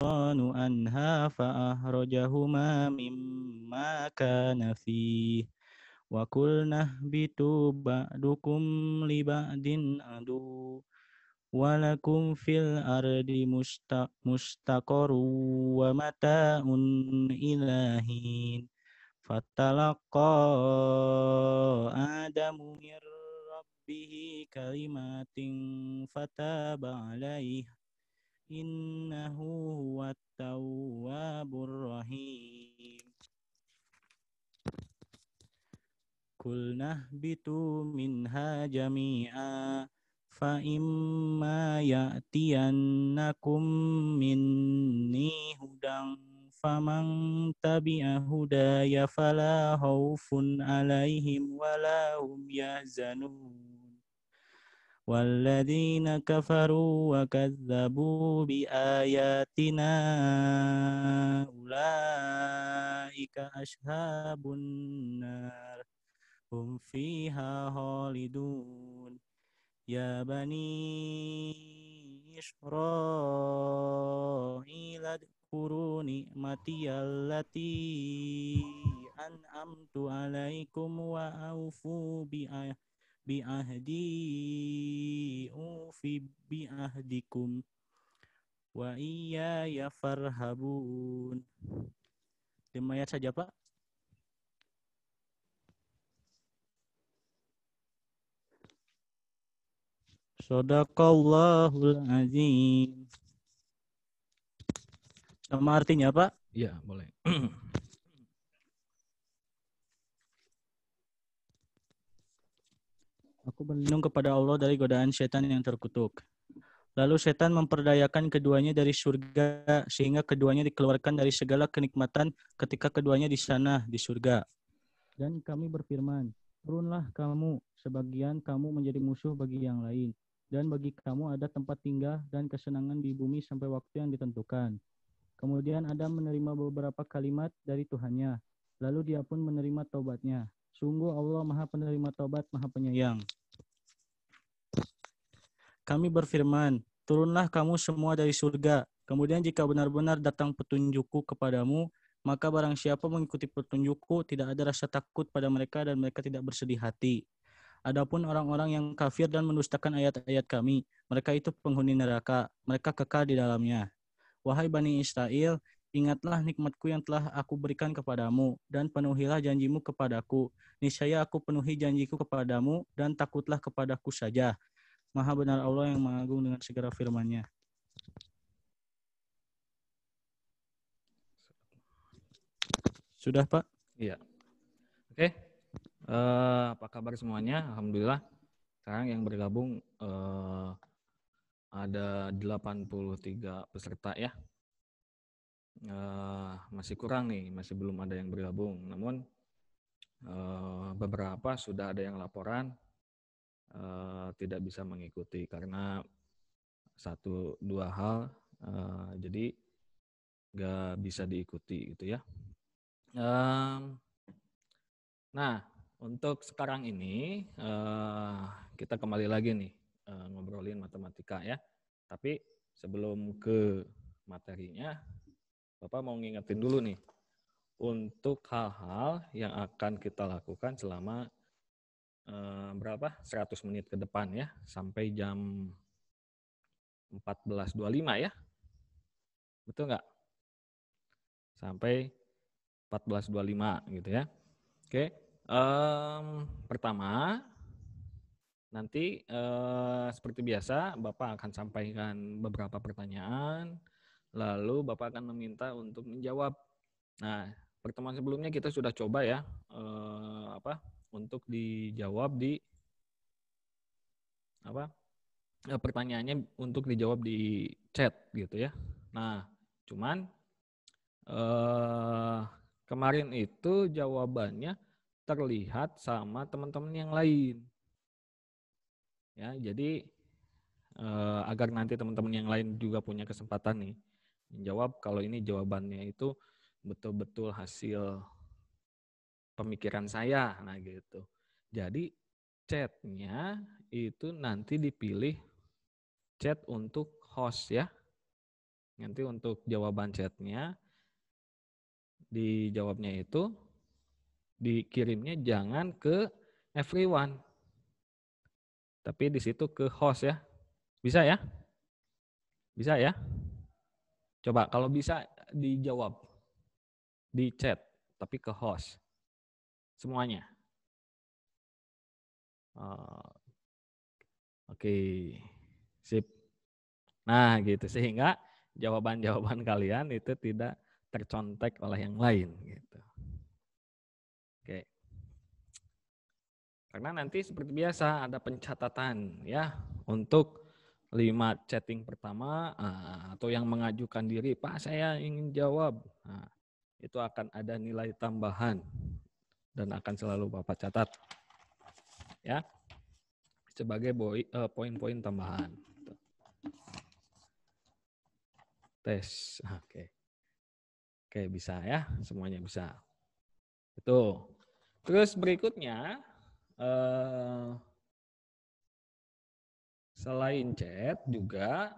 عنها فأخرجهما مما كان فيه وقلنا اهبطوا بعضكم لبعض عدو ولكم في الأرض مستقر ومتاع إلى حين فتلقى آدم من ربه كلمات فتاب عليه إنه هو التواب الرحيم قلنا اهبطوا منها جميعا فإما يأتينكم مني هدى فمن تبع هداي فلا خوف عليهم ولا هم يحزنون والذين كفروا وكذبوا بآياتنا أولئك أصحاب النار هم فيها خالدون يا بني إسرائيل اذكروا نعمتي التي أنعمت عليكم وأوفوا بعهدي أوف بعهدكم وإياي فارهبون. 5 ayat saja Pak. Shadaqallahul azim. Sama artinya Pak? Iya, boleh. Aku berlindung kepada Allah dari godaan setan yang terkutuk. Lalu setan memperdayakan keduanya dari surga sehingga keduanya dikeluarkan dari segala kenikmatan ketika keduanya di sana di surga. Dan kami berfirman, turunlah kamu, sebagian kamu menjadi musuh bagi yang lain. Dan bagi kamu ada tempat tinggal dan kesenangan di bumi sampai waktu yang ditentukan. Kemudian Adam menerima beberapa kalimat dari Tuhannya. Lalu dia pun menerima taubatnya. Sungguh Allah Maha Penerima Taubat, Maha Penyayang. Kami berfirman, turunlah kamu semua dari surga. Kemudian jika benar-benar datang petunjukku kepadamu, maka barang siapa mengikuti petunjukku, tidak ada rasa takut pada mereka dan mereka tidak bersedih hati. Adapun orang-orang yang kafir dan mendustakan ayat-ayat kami, mereka itu penghuni neraka, mereka kekal di dalamnya. Wahai Bani Israel, ingatlah nikmatku yang telah aku berikan kepadamu, dan penuhilah janjimu kepadaku. Niscaya aku penuhi janjiku kepadamu, dan takutlah kepadaku saja. Maha benar Allah yang Maha Agung dengan segala firman-Nya. Sudah Pak? Iya. Oke. Apa kabar semuanya? Alhamdulillah. Sekarang yang bergabung ada 83 peserta ya. Masih kurang nih, masih belum ada yang bergabung. Namun beberapa sudah ada yang laporan tidak bisa mengikuti karena 1-2 hal, jadi nggak bisa diikuti gitu ya. Nah, untuk sekarang ini kita kembali lagi nih ngobrolin matematika ya. Tapi sebelum ke materinya, Bapak mau ngingetin dulu nih untuk hal-hal yang akan kita lakukan selama berapa? 100 menit ke depan ya, sampai jam 14.25 ya. Betul nggak? Sampai 14.25 gitu ya. Oke. Pertama, nanti seperti biasa Bapak akan sampaikan beberapa pertanyaan, lalu Bapak akan meminta untuk menjawab. Nah, pertemuan sebelumnya kita sudah coba ya untuk dijawab di pertanyaannya untuk dijawab di chat gitu ya. Nah, cuman kemarin itu jawabannya terlihat sama teman-teman yang lain. Ya, jadi agar nanti teman-teman yang lain juga punya kesempatan nih menjawab kalau ini jawabannya itu betul-betul hasil pemikiran saya. Nah, gitu. Jadi chatnya itu nanti dipilih chat untuk host ya. Nanti untuk jawaban chatnya, dijawabnya itu dikirimnya jangan ke everyone, tapi di situ ke host ya. Bisa ya? Bisa ya? Coba kalau bisa dijawab di chat, tapi ke host semuanya. Oke, sip. Nah gitu, sehingga jawaban-jawaban kalian itu tidak tercontek oleh yang lain gitu. Oke. Karena nanti seperti biasa ada pencatatan ya untuk 5 chatting pertama atau yang mengajukan diri, Pak saya ingin jawab. Nah, itu akan ada nilai tambahan dan akan selalu Bapak catat ya sebagai poin-poin tambahan. Tes, oke bisa ya, semuanya bisa. Itu. Terus berikutnya selain chat juga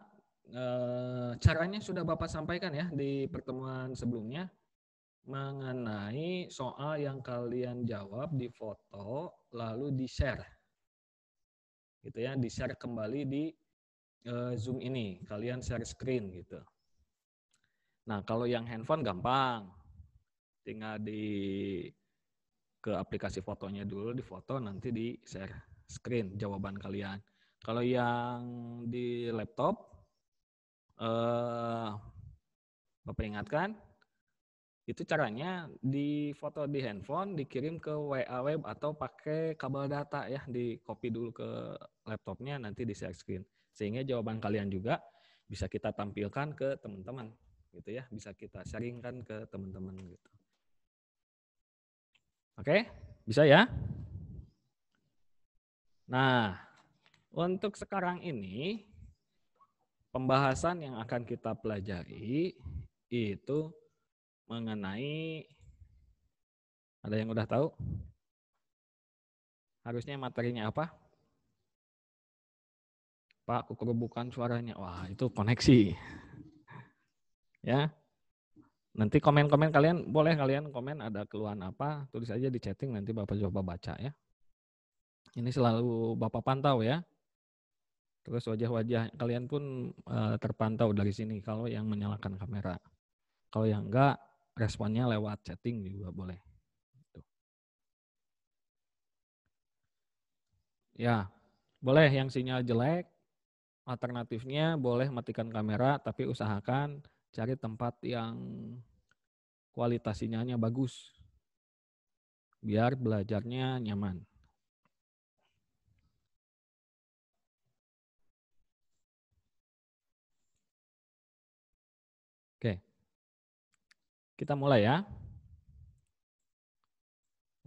caranya sudah Bapak sampaikan ya di pertemuan sebelumnya mengenai soal yang kalian jawab di foto lalu di-share. Gitu ya, di-share kembali di Zoom ini, kalian share screen gitu. Nah, kalau yang handphone gampang. Tinggal ke aplikasi fotonya dulu, di foto nanti di share screen jawaban kalian. Kalau yang di laptop Bapak ingatkan itu caranya di foto di handphone dikirim ke WA web atau pakai kabel data ya, di copy dulu ke laptopnya nanti di share screen sehingga jawaban kalian juga bisa kita tampilkan ke teman-teman gitu ya, bisa kita sharingkan ke teman-teman gitu. Oke, bisa ya? Nah, untuk sekarang ini pembahasan yang akan kita pelajari itu mengenai, ada yang udah tahu? Harusnya materinya apa? Pak, kekerubukan suaranya. Wah, itu koneksi. Ya. Nanti komen-komen kalian, boleh kalian komen ada keluhan apa, tulis aja di chatting, nanti Bapak coba baca ya. Ini selalu Bapak pantau ya. Terus wajah-wajah kalian pun terpantau dari sini kalau yang menyalakan kamera. Kalau yang enggak, responnya lewat chatting juga boleh. Ya, boleh yang sinyal jelek, alternatifnya boleh matikan kamera, tapi usahakan cari tempat yang kualitas sinyalnya bagus, biar belajarnya nyaman. Oke, kita mulai ya.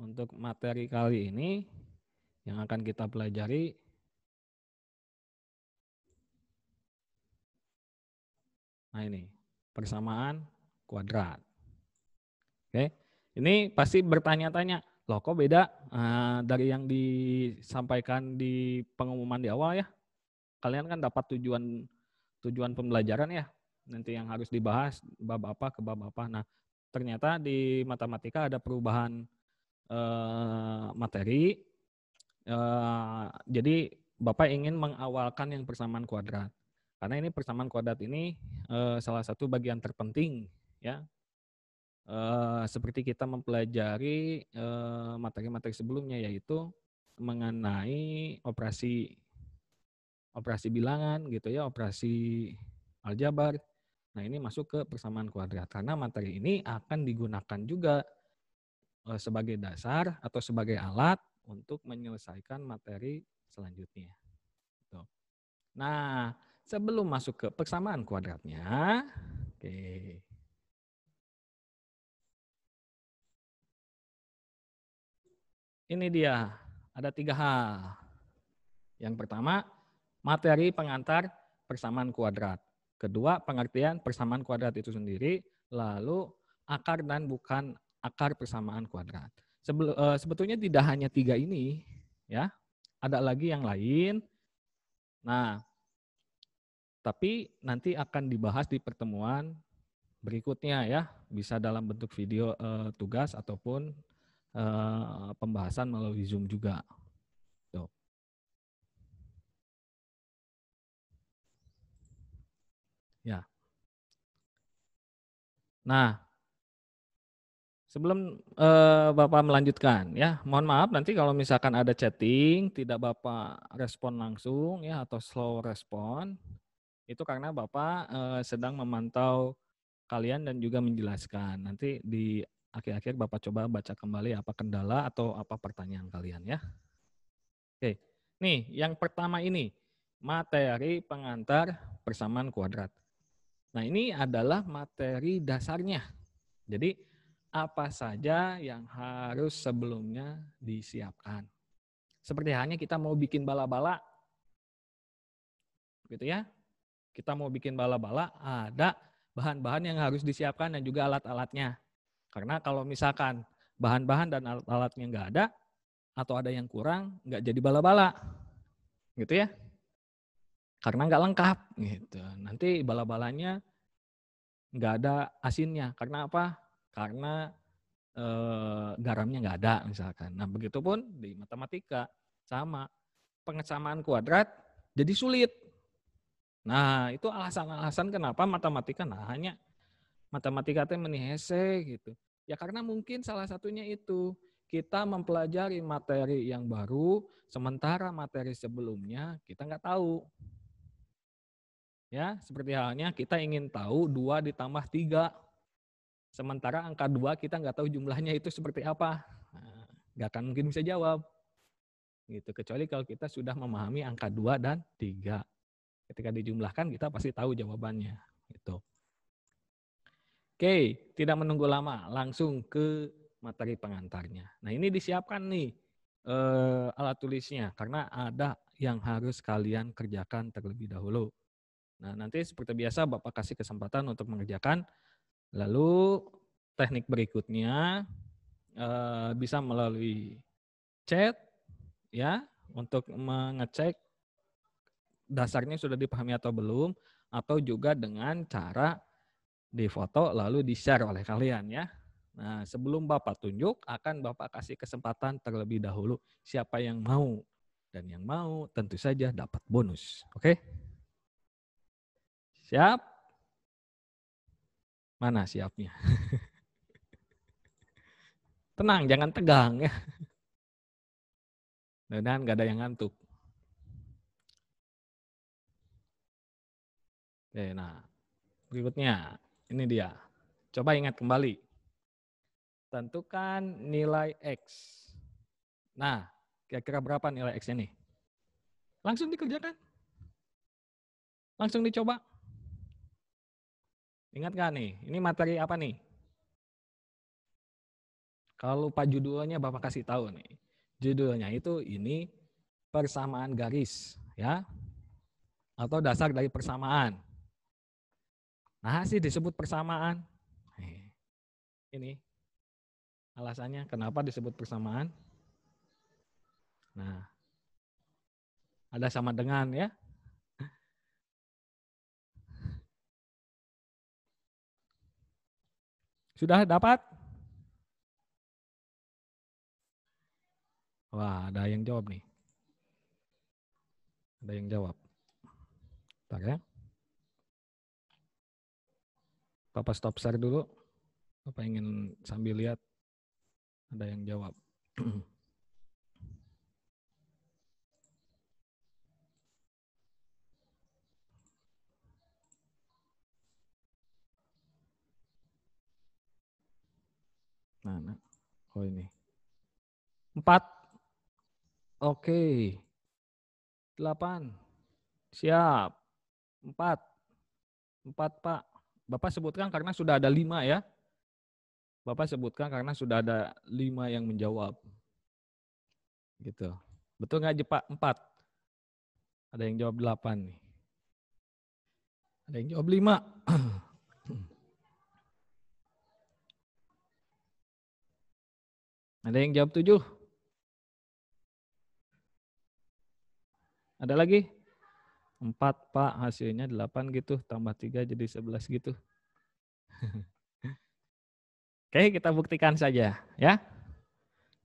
Untuk materi kali ini yang akan kita pelajari nah ini, persamaan kuadrat. Oke, ini pasti bertanya-tanya, loh kok beda dari yang disampaikan di pengumuman di awal ya? Kalian kan dapat tujuan pembelajaran ya, nanti yang harus dibahas bab apa ke bab apa. Nah, ternyata di matematika ada perubahan materi. Jadi Bapak ingin mengawalkan yang persamaan kuadrat. Karena ini persamaan kuadrat ini salah satu bagian terpenting ya. Seperti kita mempelajari materi-materi sebelumnya, yaitu mengenai operasi bilangan gitu ya, operasi aljabar. Nah, ini masuk ke persamaan kuadrat karena materi ini akan digunakan juga sebagai dasar atau sebagai alat untuk menyelesaikan materi selanjutnya. Nah, sebelum masuk ke persamaan kuadratnya, oke. Ini dia, ada 3 hal. Yang pertama, materi pengantar persamaan kuadrat. Kedua, pengertian persamaan kuadrat itu sendiri. Lalu, akar dan bukan akar persamaan kuadrat. Sebetulnya tidak hanya 3 ini, ya. Ada lagi yang lain. Nah, Tapi nanti akan dibahas di pertemuan berikutnya ya, bisa dalam bentuk video tugas ataupun pembahasan melalui Zoom juga. Tuh. Ya. Nah, sebelum Bapak melanjutkan ya, mohon maaf nanti kalau misalkan ada chatting tidak Bapak respon langsung ya atau slow respon, itu karena Bapak sedang memantau kalian dan juga menjelaskan. Nanti di akhir-akhir Bapak coba baca kembali apa kendala atau apa pertanyaan kalian ya. Oke, nih yang pertama ini, materi pengantar persamaan kuadrat. Nah ini adalah materi dasarnya. Jadi apa saja yang harus sebelumnya disiapkan. Seperti halnya kita mau bikin bala-bala, gitu ya. Kita mau bikin bala-bala, ada bahan-bahan yang harus disiapkan dan juga alat-alatnya. Karena kalau misalkan bahan-bahan dan alat-alatnya nggak ada, atau ada yang kurang, nggak jadi bala-bala. Gitu ya. Karena nggak lengkap. Gitu. Nanti bala-balanya nggak ada asinnya. Karena apa? Karena garamnya nggak ada misalkan. Nah begitupun di matematika. Sama. Pengesamaan kuadrat jadi sulit. Nah itu alasan-alasan kenapa matematika nah hanya matematika teh menihese gitu. Ya karena mungkin salah satunya itu kita mempelajari materi yang baru, sementara materi sebelumnya kita nggak tahu. Ya seperti halnya kita ingin tahu 2 ditambah 3, sementara angka 2 kita nggak tahu jumlahnya itu seperti apa. Nah, nggak akan mungkin bisa jawab. Gitu. Kecuali kalau kita sudah memahami angka 2 dan 3. Ketika dijumlahkan kita pasti tahu jawabannya. Gitu. Oke, tidak menunggu lama, langsung ke materi pengantarnya. Nah ini disiapkan nih alat tulisnya, karena ada yang harus kalian kerjakan terlebih dahulu. Nah nanti seperti biasa Bapak kasih kesempatan untuk mengerjakan, lalu teknik berikutnya bisa melalui chat, ya, untuk mengecek dasarnya sudah dipahami atau belum, atau juga dengan cara difoto lalu di-share oleh kalian ya. Nah, sebelum Bapak tunjuk, akan Bapak kasih kesempatan terlebih dahulu siapa yang mau. Dan yang mau tentu saja dapat bonus. Oke? Siap? Mana siapnya? Tenang, jangan tegang ya. Dan gak ada yang ngantuk. Oke, nah berikutnya ini dia. Coba ingat kembali. Tentukan nilai X. Nah, kira-kira berapa nilai X-nya nih? Langsung dikerjakan. Langsung dicoba. Ingat gak nih? Ini materi apa nih? Kalau lupa judulnya Bapak kasih tahu nih. Judulnya itu ini persamaan garis, ya. Atau dasar dari persamaan. Nah, sih disebut persamaan. Ini alasannya kenapa disebut persamaan. Nah, ada sama dengan ya. Sudah dapat? Wah, ada yang jawab nih. Ada yang jawab. Bentar ya. Papa stop share dulu. Papa ingin sambil lihat. Ada yang jawab. Nah. Oh ini. 4. Oke. 8. Siap. 4. 4 Pak. Bapak sebutkan karena sudah ada 5 ya. Bapak sebutkan karena sudah ada 5 yang menjawab. Gitu. Betul nggak Pak? 4. Ada yang jawab 8 nih. Ada yang jawab 5. Ada yang jawab 7. Ada lagi? 4 Pak, hasilnya 8 gitu, tambah 3 jadi 11 gitu. Oke, kita buktikan saja ya.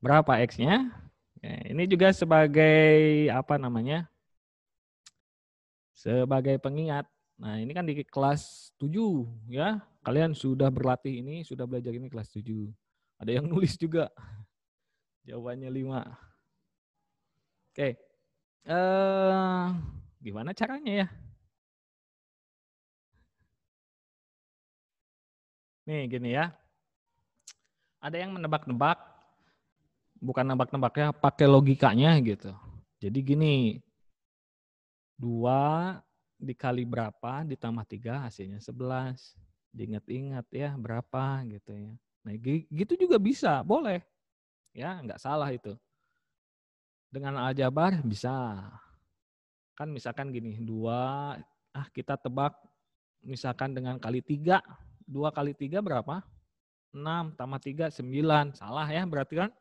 Berapa X-nya? Ini juga sebagai apa namanya? Sebagai pengingat. Nah, ini kan di kelas 7 ya. Kalian sudah berlatih ini, sudah belajar ini kelas 7. Ada yang nulis juga. Jawabannya 5. Oke. Gimana caranya ya? Nih gini ya. Ada yang menebak-nebak, bukan nebak-nebaknya, pakai logikanya gitu. Jadi gini, 2 dikali berapa ditambah 3 hasilnya 11. Diingat-ingat ya berapa gitu ya. Nah gitu juga bisa, boleh. Ya nggak salah itu. Dengan aljabar bisa. Kan misalkan gini, 2, kita tebak misalkan dengan kali 3. 2 kali 3 berapa? 6 tambah 3, 9. Salah ya berarti kan?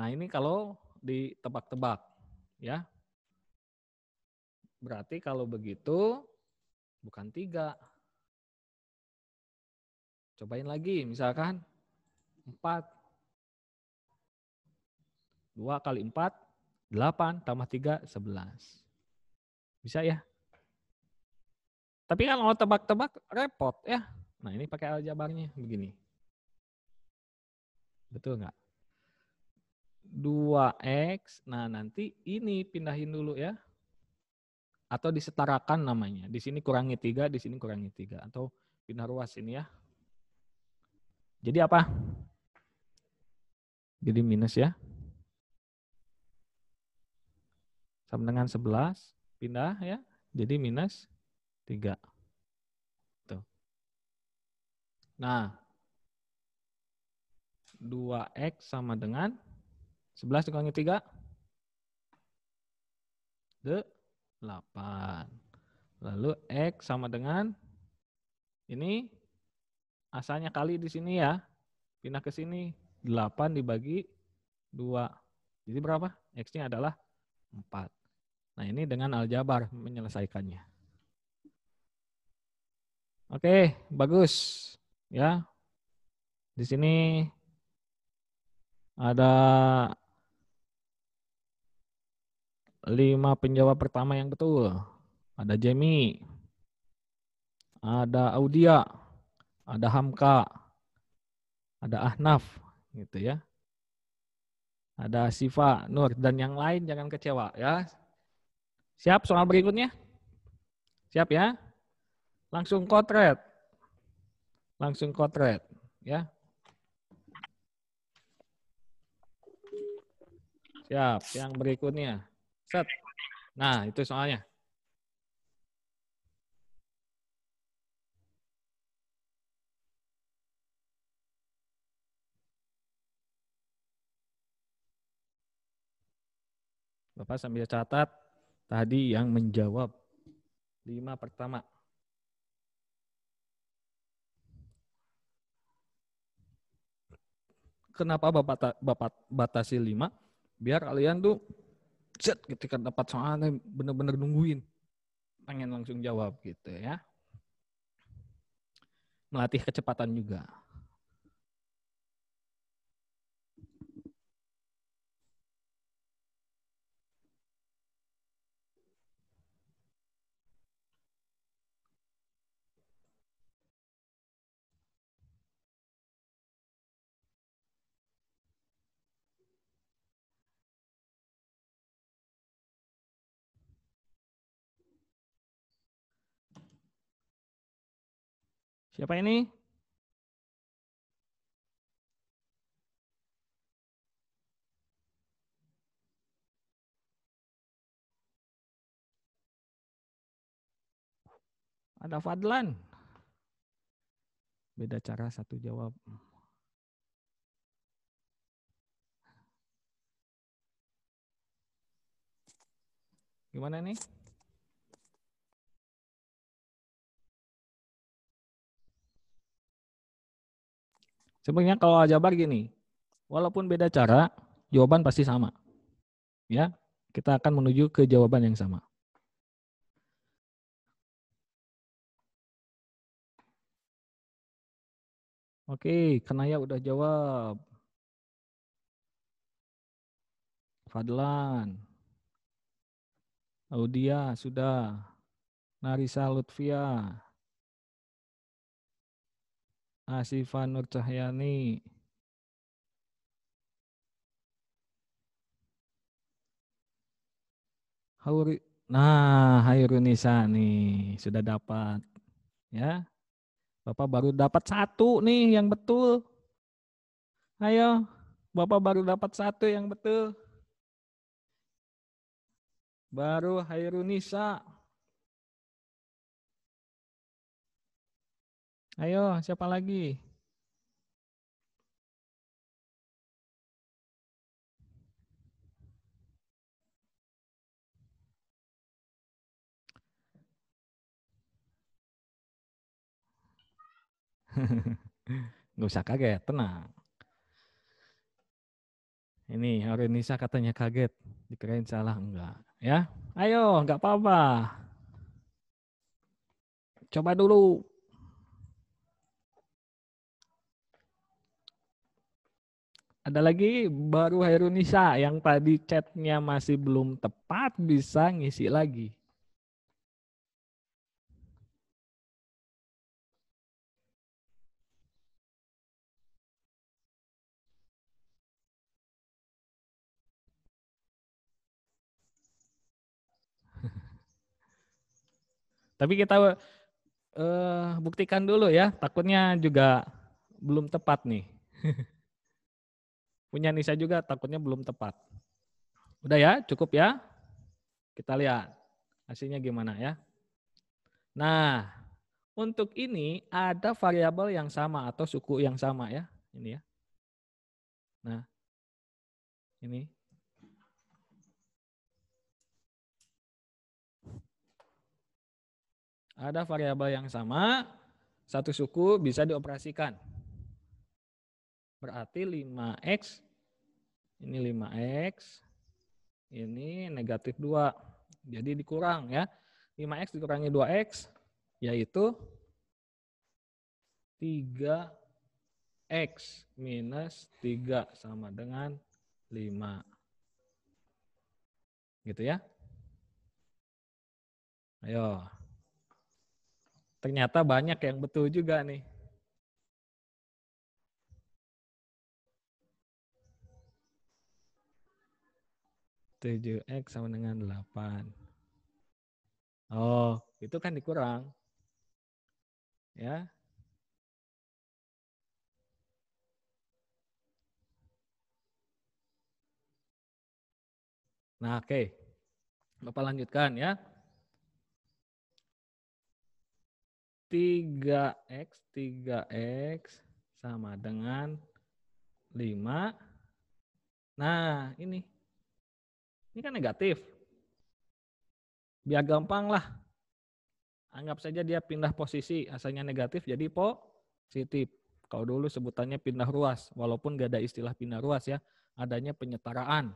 Nah ini kalau ditebak-tebak ya. Berarti kalau begitu bukan 3. Cobain lagi misalkan 4. 2 kali 4, 8 tambah 3, 11. Bisa ya? Tapi kan kalau tebak-tebak repot ya. Nah ini pakai aljabarnya begini. Betul nggak? 2X, nah nanti ini pindahin dulu ya. Atau disetarakan namanya. Di sini kurangi 3, di sini kurangi 3. Atau pindah ruas ini ya. Jadi apa? Jadi minus ya. Sama dengan 11, pindah ya. Jadi minus 3. Tuh. Nah, 2X sama dengan 11 dikurangi 3. 8. Lalu X sama dengan ini asalnya kali di sini ya. Pindah ke sini. 8 dibagi 2. Jadi berapa? X-nya adalah 4. Nah ini dengan aljabar menyelesaikannya. Oke, bagus. Ya. Di sini ada 5 penjawab pertama yang betul. Ada Jamie, ada Audia, ada Hamka, ada Ahnaf, gitu ya. Ada Siva, Nur, dan yang lain jangan kecewa ya. Siap soal berikutnya? Siap ya? Langsung kotret. Langsung kotret ya. Siap, yang berikutnya. Set. Nah, itu soalnya. Bapak sambil catat tadi yang menjawab 5 pertama. Kenapa Bapak batasi 5? Biar kalian tuh set ketika dapat soalnya benar-benar nungguin. Pengen langsung jawab gitu ya. Melatih kecepatan juga. Siapa ini? Ada Fadlan. Beda cara satu jawab. Gimana nih? Sebenarnya kalau aljabar gini, walaupun beda cara, jawaban pasti sama. Ya, kita akan menuju ke jawaban yang sama. Oke, Kanaya udah jawab. Fadlan. Audia sudah. Narisa Lutfia. Asifa Nur Cahyani. Nah, Hairunisa nih sudah dapat. Ya, Bapak baru dapat satu nih yang betul. Ayo, Bapak baru dapat satu yang betul. Baru Hairunisa. Ayo, siapa lagi? Nggak usah kaget, tenang. Ini Hairunisa katanya kaget, dikirain salah, enggak. Ya, ayo, enggak apa-apa. Coba dulu. Ada lagi baru Hairunisa yang tadi chatnya masih belum tepat, bisa ngisi lagi. Tapi kita buktikan dulu ya, takutnya juga belum tepat nih. Punya Nisa juga takutnya belum tepat. Udah ya, cukup ya. Kita lihat hasilnya gimana ya. Nah, untuk ini ada variabel yang sama atau suku yang sama ya. Ini ya. Nah, ini. Ada variabel yang sama, satu suku bisa dioperasikan. Berarti 5x, ini 5x, ini negatif 2. Jadi dikurang ya. 5x dikurangi 2x, yaitu 3x minus 3 sama dengan 5. Gitu ya. Ayo. Ternyata banyak yang betul juga nih. Tujuh x sama dengan 8. Oh, itu kan dikurang. Ya. Nah, oke. Bapak lanjutkan ya. 3x sama dengan 5. Nah, ini. Ini kan negatif. Biar gampang lah. Anggap saja dia pindah posisi, asalnya negatif jadi positif. Kalau dulu sebutannya pindah ruas, walaupun gak ada istilah pindah ruas ya, adanya penyetaraan.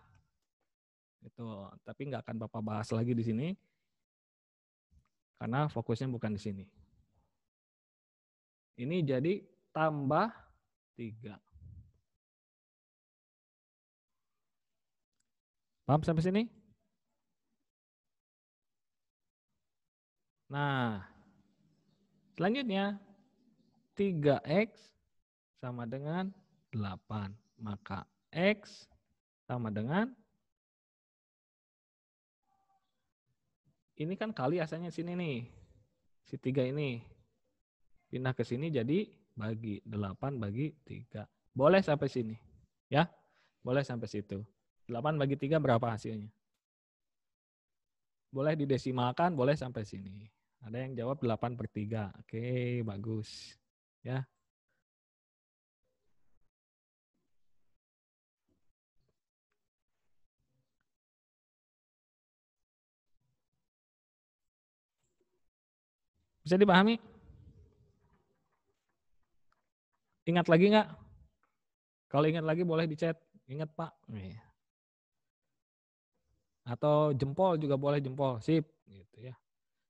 Itu, tapi nggak akan Bapak bahas lagi di sini, karena fokusnya bukan di sini. Ini jadi tambah 3. Paham sampai sini? Nah, selanjutnya 3x sama dengan 8. Maka x sama dengan, ini kan kali asalnya sini nih. Si 3 ini. Pindah ke sini jadi bagi 8 bagi 3. Boleh sampai sini. Ya, boleh sampai situ. 8 bagi 3 berapa hasilnya? Boleh didesimalkan, boleh sampai sini. Ada yang jawab 8/3. Oke, bagus. Ya. Bisa dipahami? Ingat lagi nggak? Kalau ingat lagi boleh di chat. Ingat Pak. Atau jempol juga boleh jempol. Sip. Gitu ya.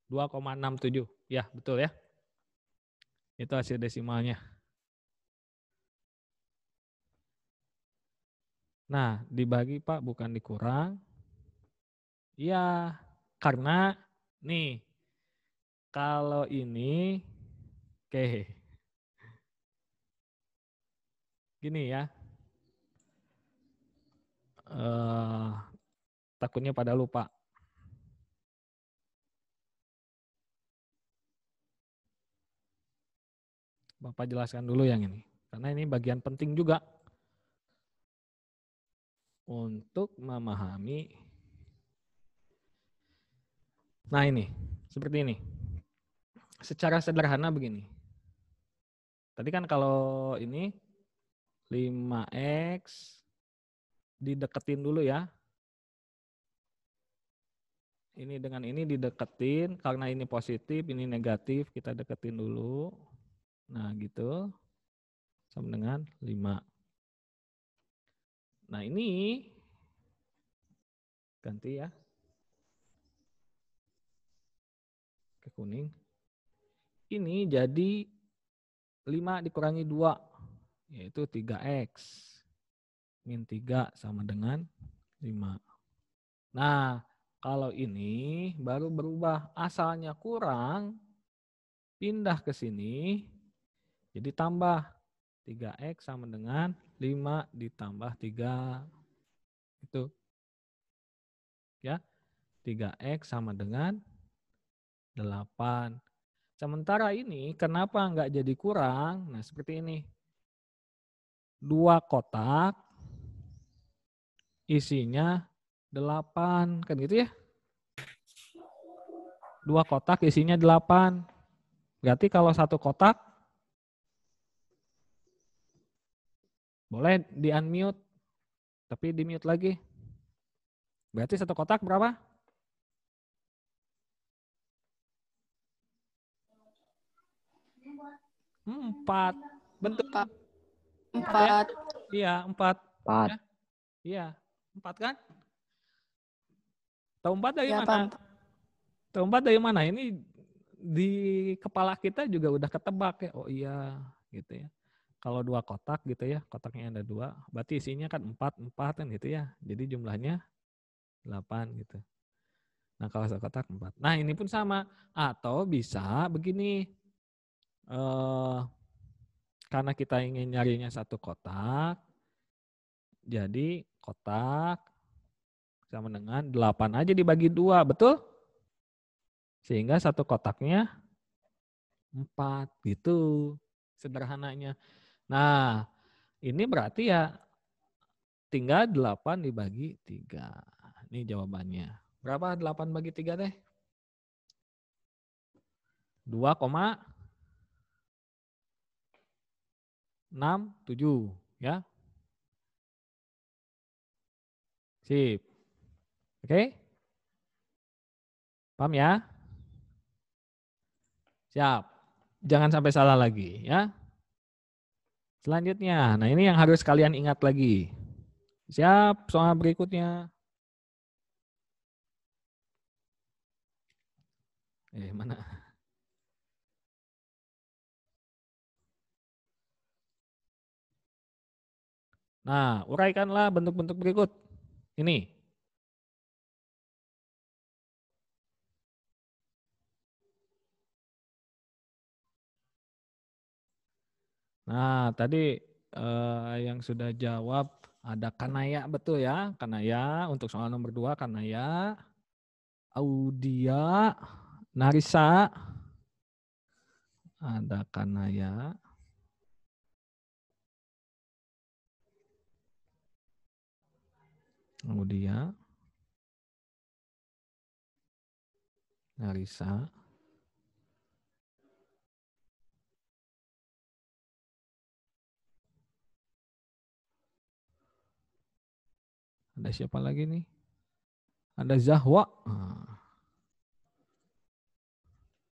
2,67. Ya, betul ya. Itu hasil desimalnya. Nah, dibagi Pak, bukan dikurang. Iya, karena nih, kalau ini, oke, gini ya, takutnya pada lupa. Bapak jelaskan dulu yang ini, karena ini bagian penting juga untuk memahami. Nah ini, seperti ini. Secara sederhana begini. Tadi kan kalau ini 5X dideketin dulu ya. Ini dengan ini dideketin, karena ini positif, ini negatif, kita deketin dulu. Nah gitu, sama dengan 5. Nah ini, ganti ya, ke kuning. Ini jadi 5 dikurangi 2, yaitu 3X. Min 3 sama dengan 5. Nah, kalau ini baru berubah. Asalnya kurang, pindah ke sini, jadi tambah. 3X sama dengan 5 ditambah 3. Itu. Ya, 3X sama dengan 8. Sementara ini kenapa nggak jadi kurang? Nah, seperti ini. 2 kotak isinya 8, kan gitu ya. 2 kotak isinya 8. Berarti kalau satu kotak, boleh di unmute, tapi di mute lagi. Berarti satu kotak berapa? 4. Betul. 4. Iya, 4. 4. Ya? Iya, 4 kan? Tahu 4 dari Ya, mana? Pak. Tahu 4 dari mana? Ini di kepala kita juga udah ketebak ya. Oh iya, gitu ya. Kalau 2 kotak gitu ya, kotaknya ada 2, berarti isinya kan 4 kan gitu ya. Jadi jumlahnya 8 gitu. Nah, kalau satu kotak 4. Nah, ini pun sama. Atau bisa begini. Karena kita ingin nyarinya satu kotak, jadi kotak sama dengan 8 aja dibagi 2, betul? Sehingga satu kotaknya 4 gitu sederhananya. Nah, ini berarti ya tinggal 8 dibagi 3. Ini jawabannya. Berapa 8 bagi 3 teh? 2,67 ya. Sip. Oke? Paham ya? Siap. Jangan sampai salah lagi ya. Selanjutnya, nah ini yang harus kalian ingat lagi. Siap, soal berikutnya. Mana? Nah, uraikanlah bentuk-bentuk berikut. Ini. Nah, tadi yang sudah jawab ada Kanaya, betul ya? Kanaya untuk soal nomor 2, Kanaya. Audia, Narisa. Ada Kanaya. Audia. Narisa. Ada siapa lagi nih? Ada Zahwa.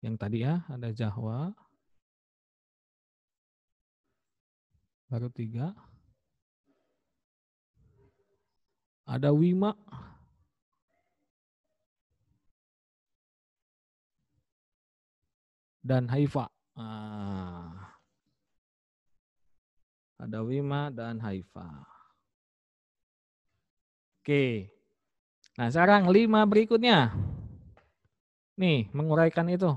Yang tadi ya, ada Zahwa. Baru 3. Ada Wima. Dan Haifa. Ada Wima dan Haifa. Oke. Nah, sekarang 5 berikutnya. Nih, menguraikan itu.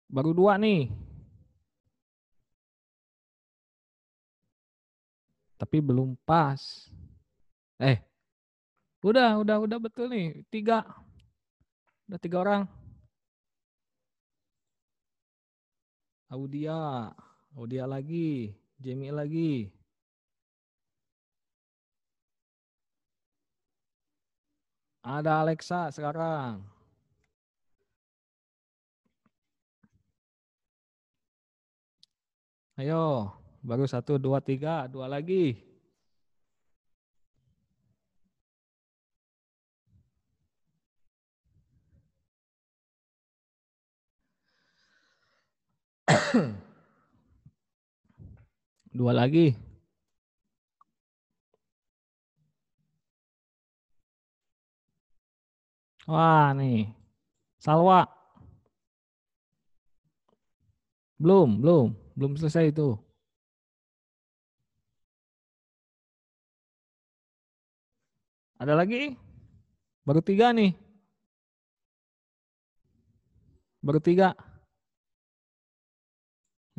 Baru 2 nih. Tapi belum pas. Udah betul nih. 3. Udah 3 orang. Audia lagi. Jamie lagi. Ada Alexa sekarang. Ayo, baru 1, 2, 3, 2 lagi. Dua lagi. Wah, nih. Salwa. Belum selesai itu. Ada lagi? Baru 3 nih. Baru 3.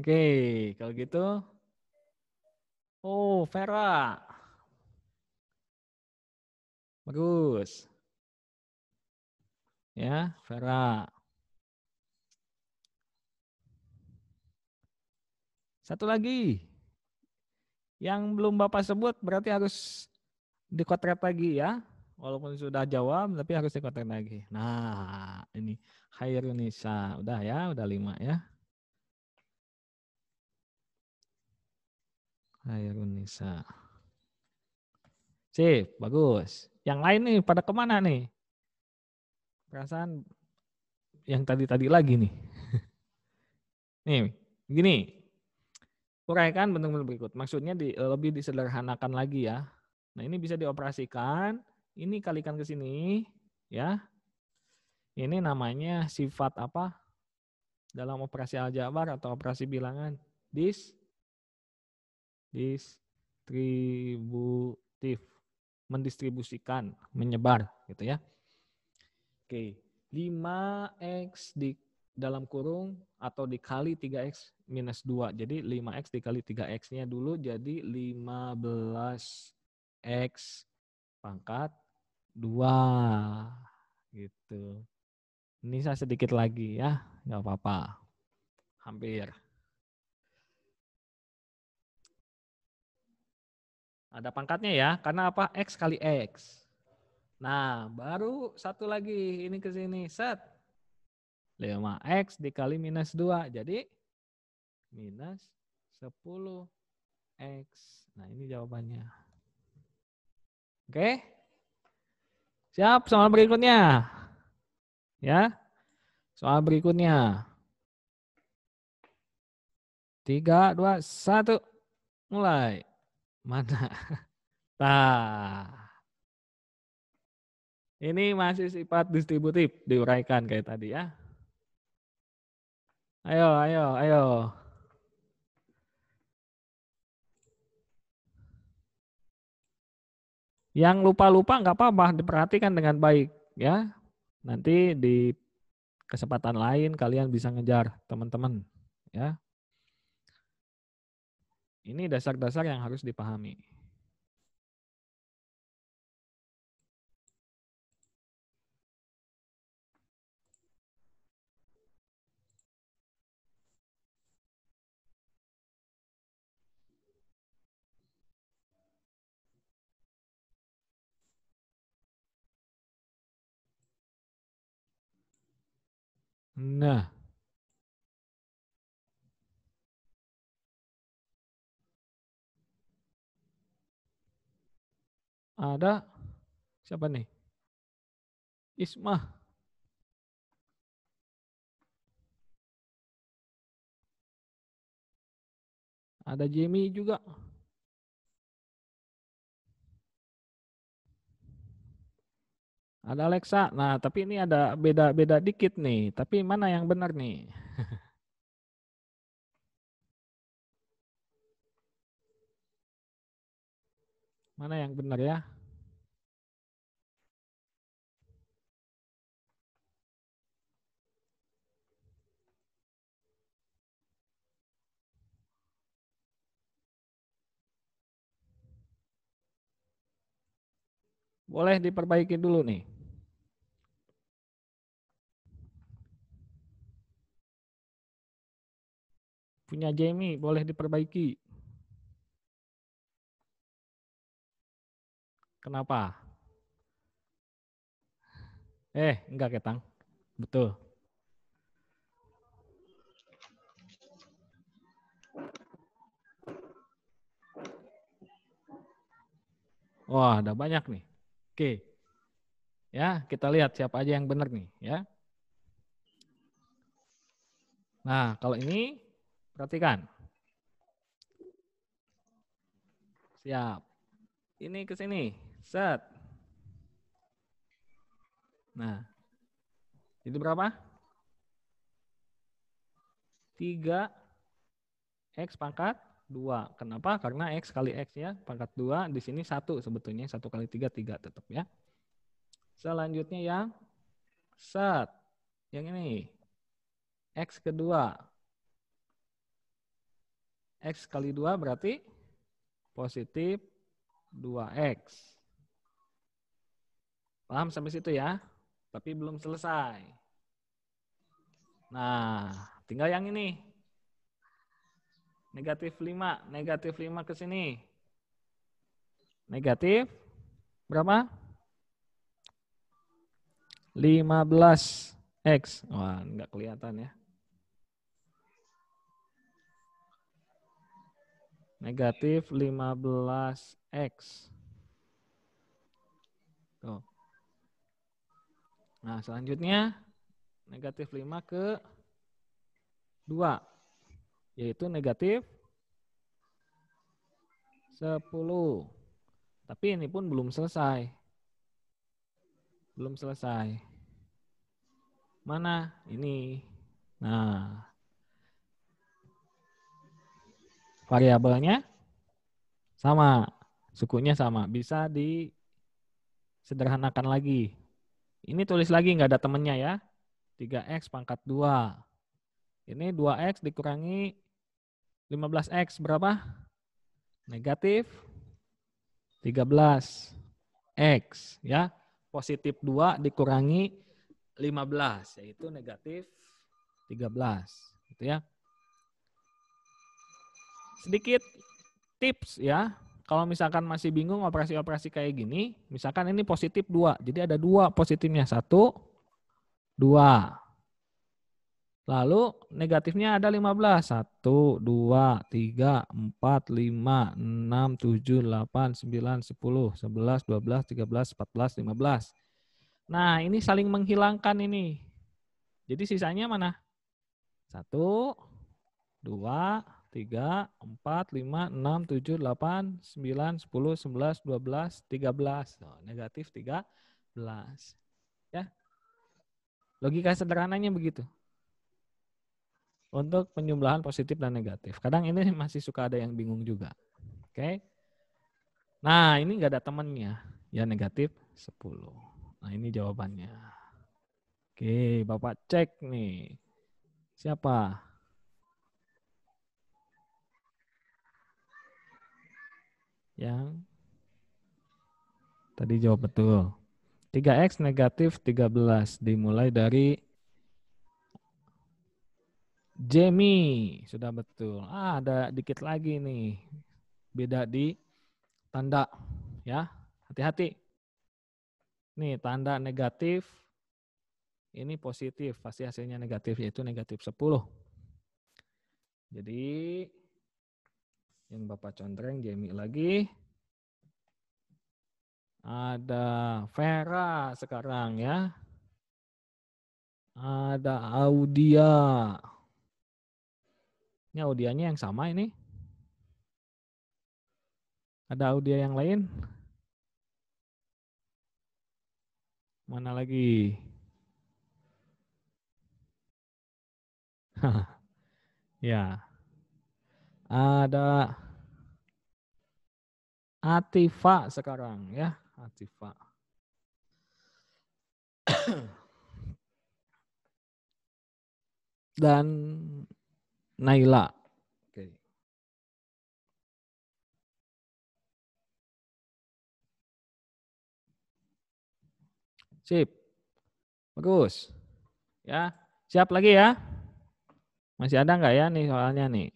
Oke, kalau gitu. Oh, Vera. Bagus. Ya, Vera. Satu lagi. Yang belum Bapak sebut berarti harus dikotret lagi ya. Walaupun sudah jawab tapi harus dikotret lagi. Nah, ini Khairunisa. Udah ya, udah 5 ya. Khairunisa. Sip, bagus. Yang lain nih pada kemana nih? Perasaan yang tadi-tadi lagi nih. Nih, gini. Uraikan bentuk-bentuk berikut. Maksudnya lebih disederhanakan lagi ya. Nah, ini bisa dioperasikan. Ini kalikan ke sini, ya. Ini namanya sifat apa? Dalam operasi aljabar atau operasi bilangan. Distributif. Mendistribusikan, menyebar gitu ya. Oke, 5x di dalam kurung atau dikali 3x minus 2. Jadi 5x dikali 3x-nya dulu jadi 15x pangkat 2. Gitu. Ini saya sedikit lagi ya, nggak apa-apa. Hampir. Ada pangkatnya ya, karena apa? X kali X. Nah, baru satu lagi, ini ke sini, set. 5x dikali minus 2, jadi minus 10x. Nah, ini jawabannya. Oke? Siap, soal berikutnya. Ya, soal berikutnya. 3, 2, 1. Mulai. Mana? Nah, ini masih sifat distributif, diuraikan kayak tadi ya. Ayo. Yang lupa-lupa nggak apa-apa, diperhatikan dengan baik ya. Nanti di kesempatan lain kalian bisa ngejar teman-teman ya. Ini dasar-dasar yang harus dipahami. Nah, ada siapa nih? Ismah. Ada Jamie juga. Ada Alexa. Nah, tapi ini ada beda-beda dikit nih. Tapi mana yang benar nih? Mana yang benar ya? Boleh diperbaiki dulu nih. Punya Jamie, boleh diperbaiki. Kenapa? Enggak Ketang. Betul. Wah, ada banyak nih. Oke. Ya, kita lihat siapa aja yang benar nih, ya. Nah, kalau ini perhatikan. Siap. Ini ke sini. Set. Nah, itu berapa? 3 X pangkat 2. Kenapa? Karena X kali X ya. Pangkat 2 di sini 1 sebetulnya. 1 kali 3, 3 tetap ya. Selanjutnya yang set. Yang ini. X kedua. X kali 2 berarti positif 2X. Paham sampai situ ya? Tapi belum selesai. Nah, tinggal yang ini. Negatif 5. Negatif 5 ke sini. Negatif berapa? 15X. Wah, enggak kelihatan ya. Negatif 15X. Tuh. Nah, selanjutnya negatif 5 ke 2. Yaitu negatif 10. Tapi ini pun belum selesai. Belum selesai. Mana? Ini. Nah, variabelnya sama. Sukunya sama. Bisa disederhanakan lagi. Ini tulis lagi nggak ada temennya ya. 3X pangkat 2. Ini 2X dikurangi 15X berapa? Negatif 13X ya. Positif 2 dikurangi 15 yaitu negatif 13 gitu ya. Sedikit tips ya. Kalau misalkan masih bingung operasi-operasi kayak gini, misalkan ini positif 2. Jadi ada 2 positifnya. 1, 2. Lalu negatifnya ada 15. 1, 2, 3, 4, 5, 6, 7, 8, 9, 10, 11, 12, 13, 14, 15. Nah, ini saling menghilangkan ini. Jadi sisanya mana? 1, 2, 3, 4, 5, 6, 7, 8, 9, 10, 11, 12, 13. Oh, negatif 13. Ya. Logika sederhananya begitu. Untuk penjumlahan positif dan negatif. Kadang ini masih suka ada yang bingung juga. Oke. Nah, ini enggak ada temannya. Ya negatif 10. Nah, ini jawabannya. Oke, Bapak cek nih. Siapa? Yang tadi jawab betul. 3X negatif 13 dimulai dari Jamie. Sudah betul. Ada dikit lagi nih. Beda di tanda ya. Hati-hati. Nih tanda negatif. Ini positif. Pasti hasilnya negatif yaitu negatif 10. Jadi yang Bapak contreng Jamie lagi. Ada Vera sekarang ya. Ada Audia. Ini Audianya yang sama ini. Ada Audia yang lain? Mana lagi? Ya. Ada Atifa sekarang ya, Atifa. Dan Naila. Oke. Sip. Bagus. Ya, siap lagi ya? Masih ada nggak ya nih soalnya nih?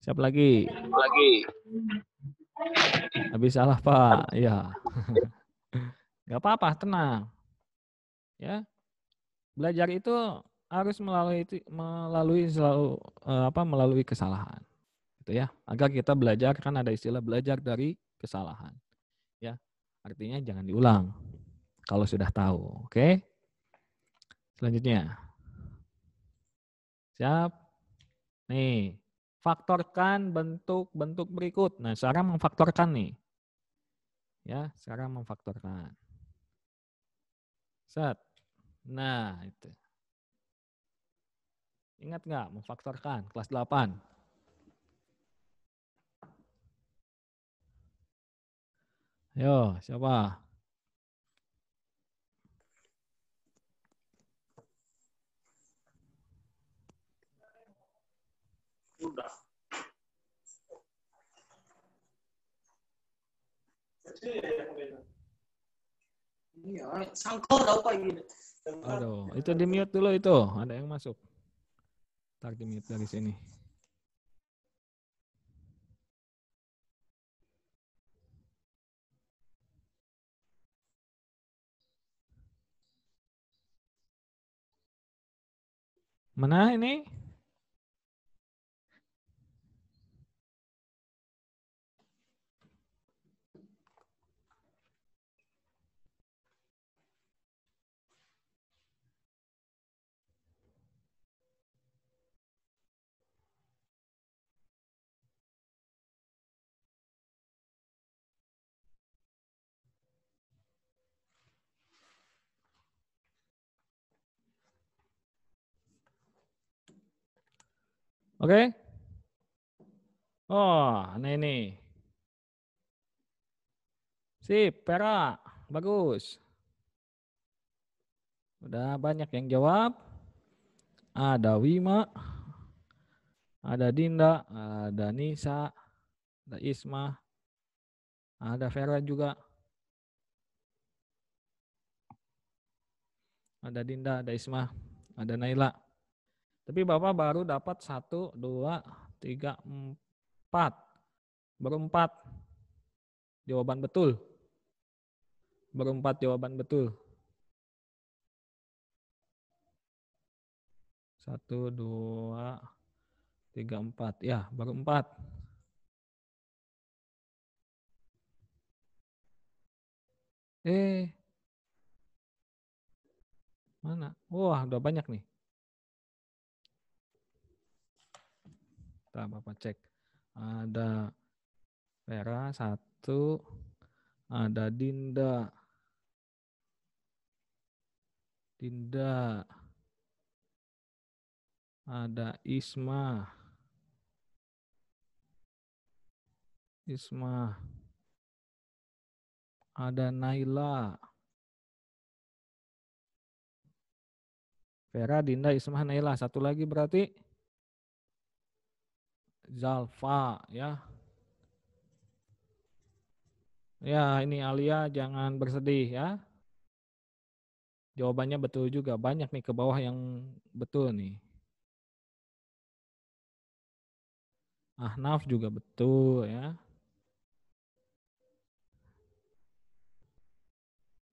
Siap lagi? Habis salah Pak, ya. Nggak apa-apa, tenang. Ya, belajar itu harus melalui kesalahan, gitu ya. Agar kita belajar, kan ada istilah belajar dari kesalahan, ya. Artinya jangan diulang kalau sudah tahu, oke? Selanjutnya, siap? Nih, faktorkan bentuk-bentuk berikut. Nah, sekarang memfaktorkan nih, ya. Sekarang memfaktorkan. Set. Nah, itu. Ingat nggak memfaktorkan kelas 8? Yo, siapa? Udah. Iya, sangkol tau Pak gitu. Aduh, itu di mute dulu itu. Ada yang masuk. Ntar di mute dari sini. Mana ini? Oke. Oh, ini. Sip, perak. Bagus. Udah banyak yang jawab. Ada Wima, ada Dinda, ada Nisa, ada Isma, ada Vera juga. Ada Dinda, ada Isma, ada Naila. Tapi Bapak baru dapat 1, 2, 3, 4. Baru 4 jawaban betul. Baru 4 jawaban betul. 1, 2, 3, 4. Ya, baru 4. Mana? Wah, udah banyak nih. Kita Bapak cek. Ada Vera 1, ada Dinda. Ada Isma. Ada Naila. Vera, Dinda, Isma, Naila. Satu lagi berarti Zalfa ya. Ya, ini Alia jangan bersedih ya. Jawabannya betul juga. Banyak nih ke bawah yang betul nih. Ahnaf juga betul ya.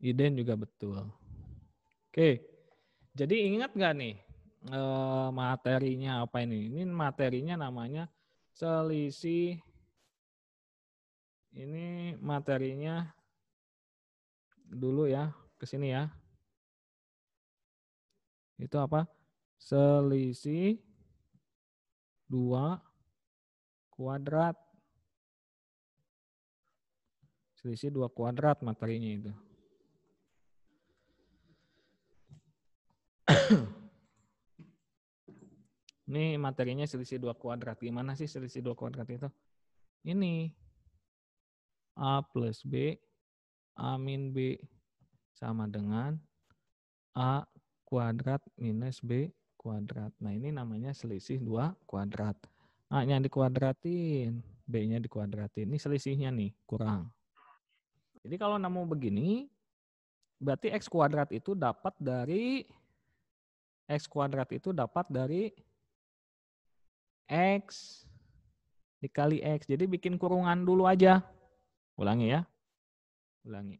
Iden juga betul. Oke. Jadi ingat nggak nih materinya apa ini? Ini materinya namanya selisih. Ini materinya dulu ya, ke sini ya. Itu apa? Selisih 2 kuadrat. Selisih 2 kuadrat materinya itu. Ini materinya selisih 2 kuadrat. Gimana sih selisih 2 kuadrat itu? Ini. A plus B, A min B sama dengan A kuadrat minus B kuadrat. Nah ini namanya selisih 2 kuadrat. A-nya dikuadratin, B-nya dikuadratin. Ini selisihnya nih, kurang. Jadi kalau nemu begini, berarti X kuadrat itu dapat dari X dikali X. Jadi bikin kurungan dulu aja. Ulangi ya. Ulangi.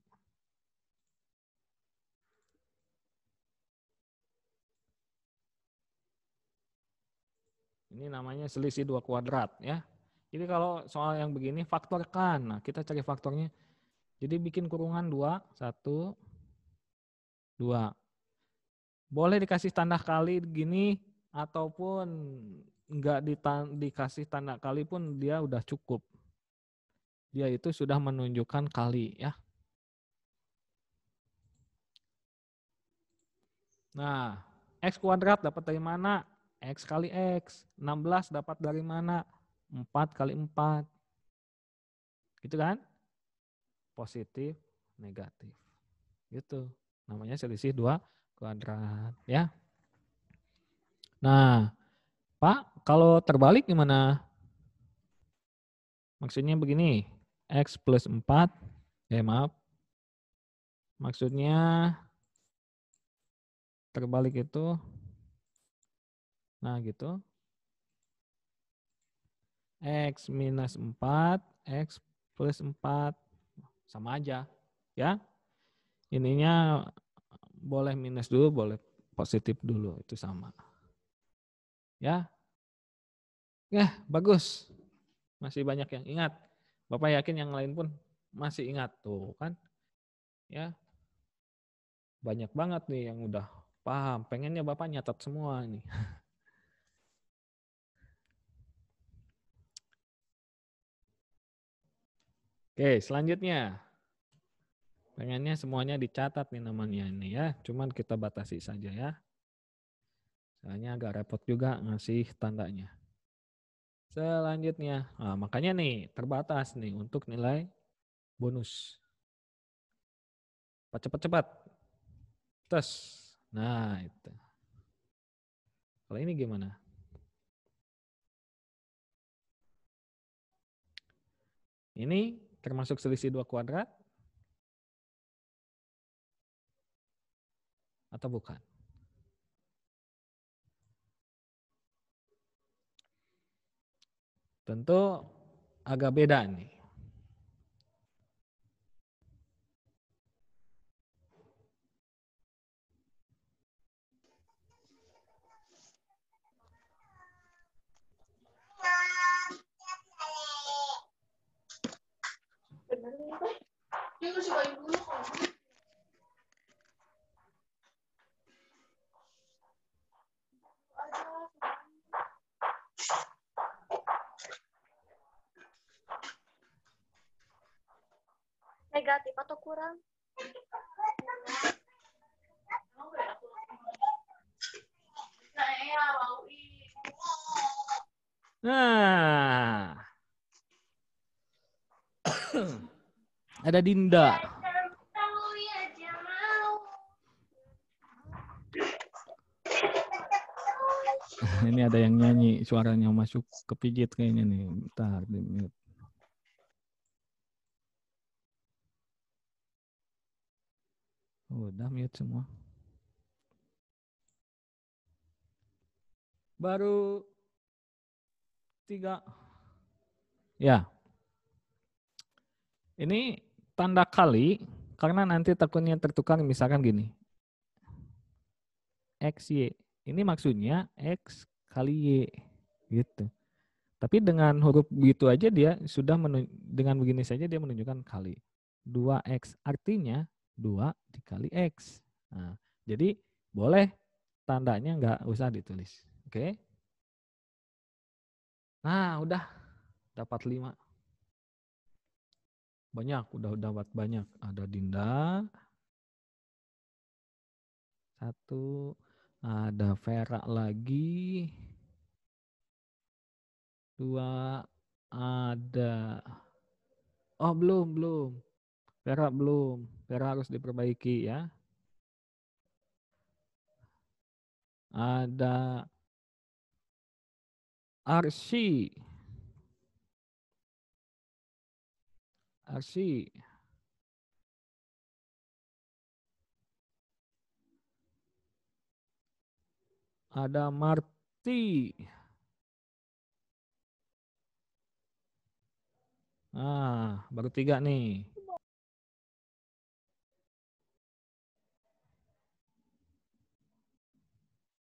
Ini namanya selisih 2 kuadrat ya. Jadi kalau soal yang begini faktorkan. Nah, kita cari faktornya. Jadi bikin kurungan 2, 1, 2. Boleh dikasih tanda kali gini ataupun enggak dikasih tanda kali pun dia udah cukup. Dia itu sudah menunjukkan kali ya. Nah, X kuadrat dapat dari mana? X kali X. 16 dapat dari mana? 4 kali 4. Gitu kan? Positif, negatif. Gitu. Namanya selisih 2 kuadrat. Ya. Nah, Pak, kalau terbalik gimana? Maksudnya begini. X plus 4. Maaf. Maksudnya terbalik itu. Nah gitu. X minus 4, X plus 4. Sama aja. Ya. Ininya boleh minus dulu, boleh positif dulu. Itu sama. Ya. Ya, bagus. Masih banyak yang ingat. Bapak yakin yang lain pun masih ingat. Tuh kan. Ya. Banyak banget nih yang udah paham. Pengennya Bapak nyatat semua nih. Oke, selanjutnya. Pengennya semuanya dicatat nih namanya ini ya. Cuman kita batasi saja ya. Soalnya agak repot juga ngasih tandanya. Selanjutnya. Nah, makanya nih terbatas nih untuk nilai bonus. Cepat-cepat. Tes. Nah itu. Kalau ini gimana? Ini termasuk selisih 2 kuadrat? Atau bukan? Tentu agak beda nih. Negatif atau kurang? Nah. Ada Dinda. Ini ada yang nyanyi, suaranya masuk kepijit kayaknya nih. Bentar, di mute. Udah mute semua. Baru 3. Ya. Ini tanda kali karena nanti takutnya tertukar misalkan gini. X, Y. Ini maksudnya X kali Y. Gitu. Tapi dengan huruf begitu aja dia sudah dengan begini saja dia menunjukkan kali. 2X artinya 2 dikali X. Nah, jadi boleh tandanya nggak usah ditulis. Oke. Nah, udah dapat 5. Banyak, udah dapat banyak. Ada Dinda. 1. Ada Vera lagi. 2. Ada Oh, belum. Vera belum. Vera harus diperbaiki ya. Ada Arsy. Ada Marti. Baru 3 nih.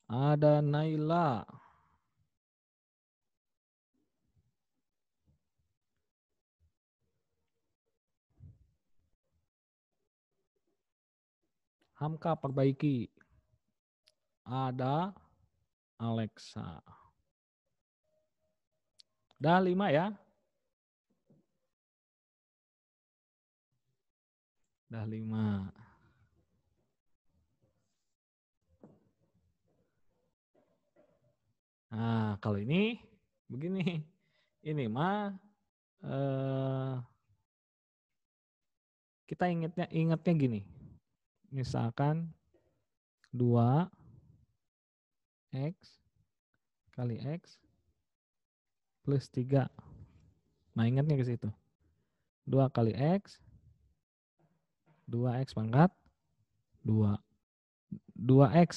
Ada Naila. Hamka perbaiki. Ada Alexa. Dah 5 ya. Dah 5. Nah, kalau ini begini. Ini mah kita ingatnya gini. Misalkan 2x kali x plus 3. Nah, ingatnya ke situ. 2 kali x, 2x pangkat 2. 2x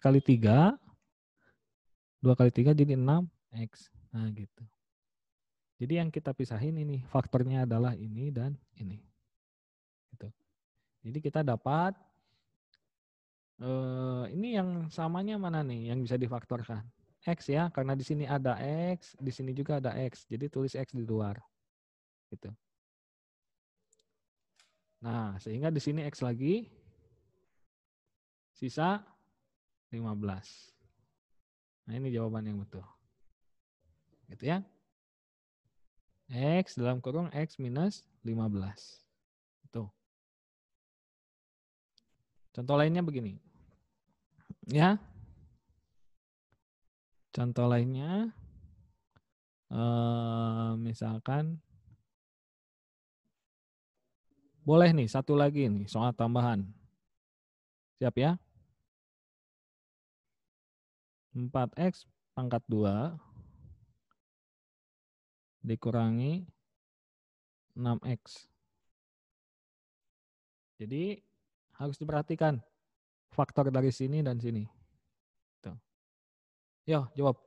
kali 3, 2 kali 3 jadi 6x. Nah, gitu. Jadi yang kita pisahin ini, faktornya adalah ini dan ini. Gitu. Jadi kita dapat, ini yang samanya mana nih yang bisa difaktorkan? X ya, karena di sini ada X, di sini juga ada X. Jadi tulis X di luar. Gitu. Nah, sehingga di sini X lagi, sisa 15. Nah, ini jawaban yang betul. Gitu ya. X dalam kurung X minus 15. Tuh. Contoh lainnya begini. Ya. Contoh lainnya, misalkan, boleh nih satu lagi nih soal tambahan. Siap ya? 4x pangkat 2 dikurangi 6x. Jadi harus diperhatikan faktor dari sini dan sini. Tuh. Yo, jawab.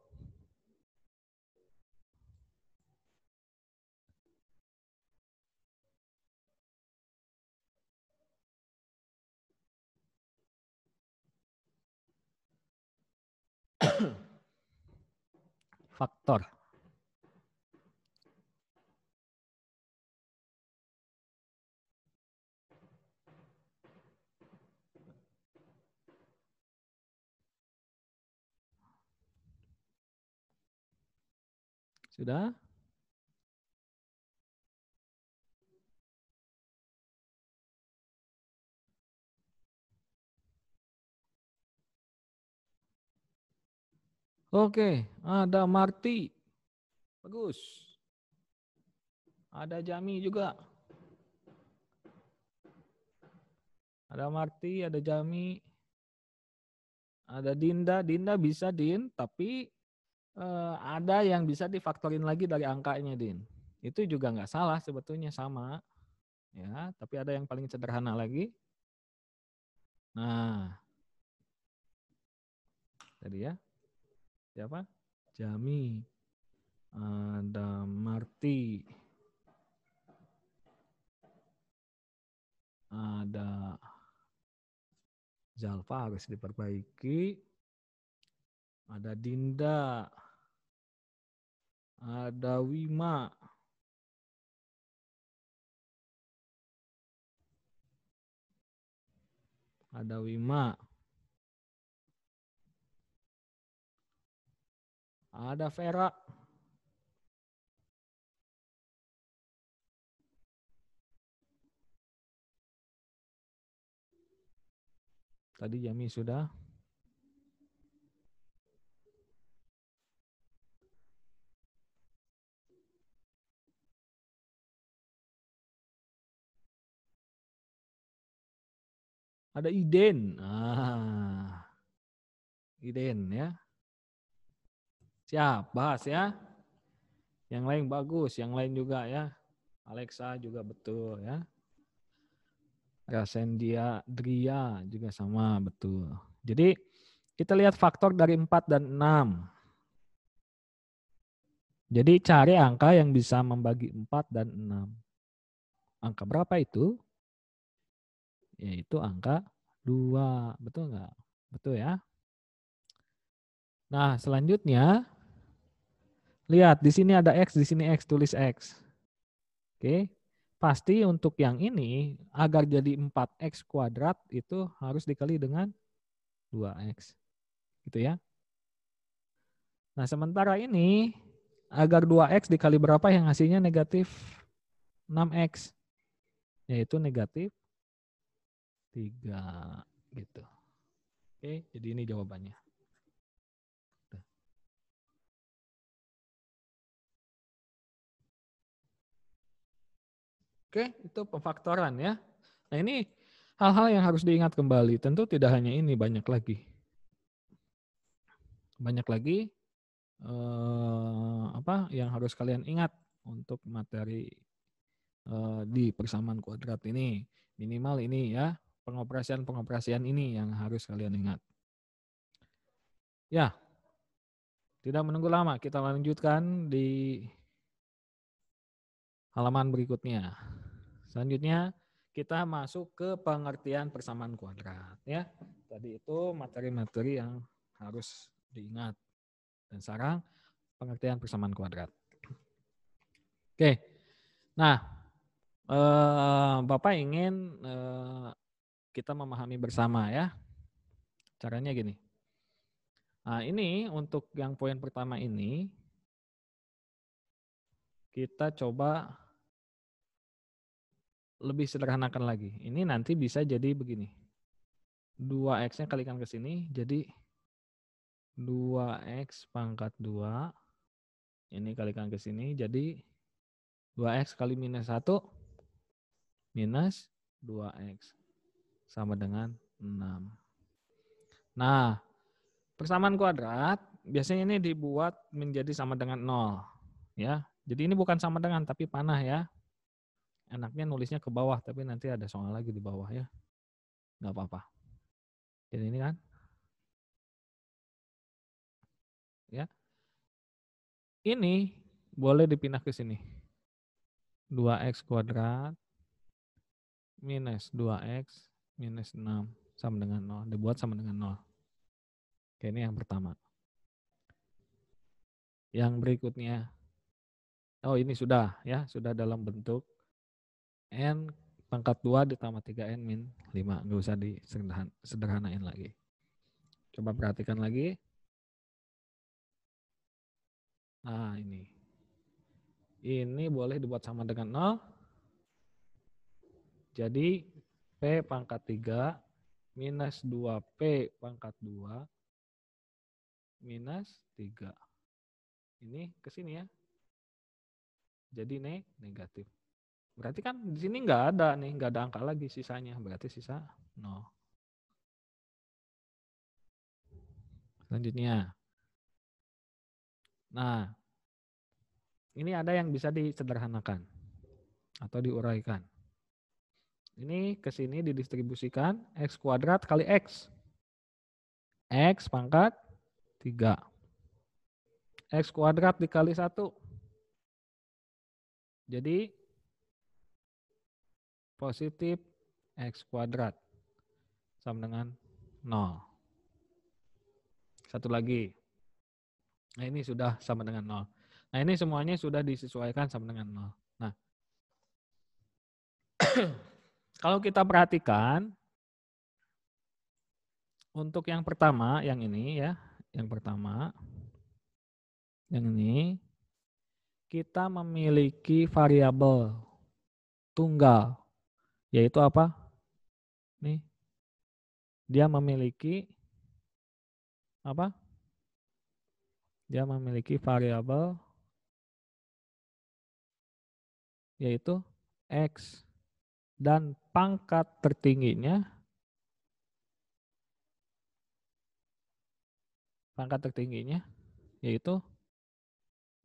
Faktor. Sudah? Oke, ada Marti. Bagus. Ada Jami juga. Ada Marti, ada Jami. Ada Dinda. Dinda bisa, Din, tapi ada yang bisa difaktorin lagi dari angkanya, Din. Itu juga nggak salah sebetulnya, sama. Ya, tapi ada yang paling sederhana lagi. Nah, tadi ya. Siapa? Jami. Ada Marti. Ada Zalfa harus diperbaiki. Ada Dinda. Ada Wima. Ada Wima. Ada Vera. Tadi Jami sudah. Ada Iden. Iden ya. Siap, bahas ya. Yang lain bagus, yang lain juga ya. Alexa juga betul ya. Rasendia, Dria juga sama, betul. Jadi kita lihat faktor dari 4 dan 6. Jadi cari angka yang bisa membagi 4 dan 6. Angka berapa itu? Yaitu angka 2. Betul nggak? Betul ya. Nah selanjutnya, lihat di sini ada X, di sini X, tulis X. Oke. Pasti untuk yang ini, agar jadi 4X kuadrat itu harus dikali dengan 2X. Gitu ya. Nah sementara ini, agar 2X dikali berapa yang hasilnya negatif 6X. Yaitu negatif 3. Gitu. Oke, jadi ini jawabannya. Oke, itu pemfaktoran ya. Nah ini hal-hal yang harus diingat kembali. Tentu tidak hanya ini, banyak lagi. Banyak lagi yang harus kalian ingat untuk materi di persamaan kuadrat ini. Minimal ini ya, pengoperasian ini yang harus kalian ingat. Ya, tidak menunggu lama, kita lanjutkan di halaman berikutnya. Selanjutnya kita masuk ke pengertian persamaan kuadrat ya. Tadi itu materi-materi yang harus diingat. Dan sekarang pengertian persamaan kuadrat. Oke. Nah, Bapak ingin kita memahami bersama ya. Caranya gini. Nah, ini untuk yang poin pertama ini kita coba lebih sederhanakan lagi. Ini nanti bisa jadi begini. 2X-nya kalikan ke sini, jadi 2X pangkat 2. Ini kalikan ke sini, jadi 2X kali minus 1, minus 2X. Sama dengan 6. Nah, persamaan kuadrat, biasanya ini dibuat menjadi sama dengan 0. Ya, jadi ini bukan sama dengan, tapi panah ya. Enaknya nulisnya ke bawah, tapi nanti ada soal lagi di bawah ya. Nggak apa-apa. Jadi ini kan. Ya. Ini boleh dipindah ke sini. 2X kuadrat minus 2X minus 6 sama dengan 0. Dibuat sama dengan 0. Oke, ini yang pertama. Yang berikutnya. Oh, ini sudah ya, sudah dalam bentuk N pangkat 2 ditambah 3N min 5. Nggak usah disederhanain lagi. Coba perhatikan lagi. Nah, ini. Ini boleh dibuat sama dengan 0. Jadi P pangkat 3 minus 2P pangkat 2 minus 3. Ini ke sini ya. Jadi negatif. Berarti kan di sini nggak ada nih, nggak ada angka lagi sisanya. Berarti sisa 0. Selanjutnya. Nah, ini ada yang bisa disederhanakan atau diuraikan. Ini ke sini didistribusikan X kuadrat kali X. X pangkat 3. X kuadrat dikali 1. Jadi positif X kuadrat sama dengan 0. Satu lagi. Nah ini sudah sama dengan 0. Nah ini semuanya sudah disesuaikan sama dengan 0. Nah kalau kita perhatikan untuk yang pertama, yang ini ya, yang pertama, yang ini kita memiliki variabel tunggal, yaitu apa? Nih, dia memiliki apa? Dia memiliki variabel yaitu X dan pangkat tertingginya pangkat tertingginya yaitu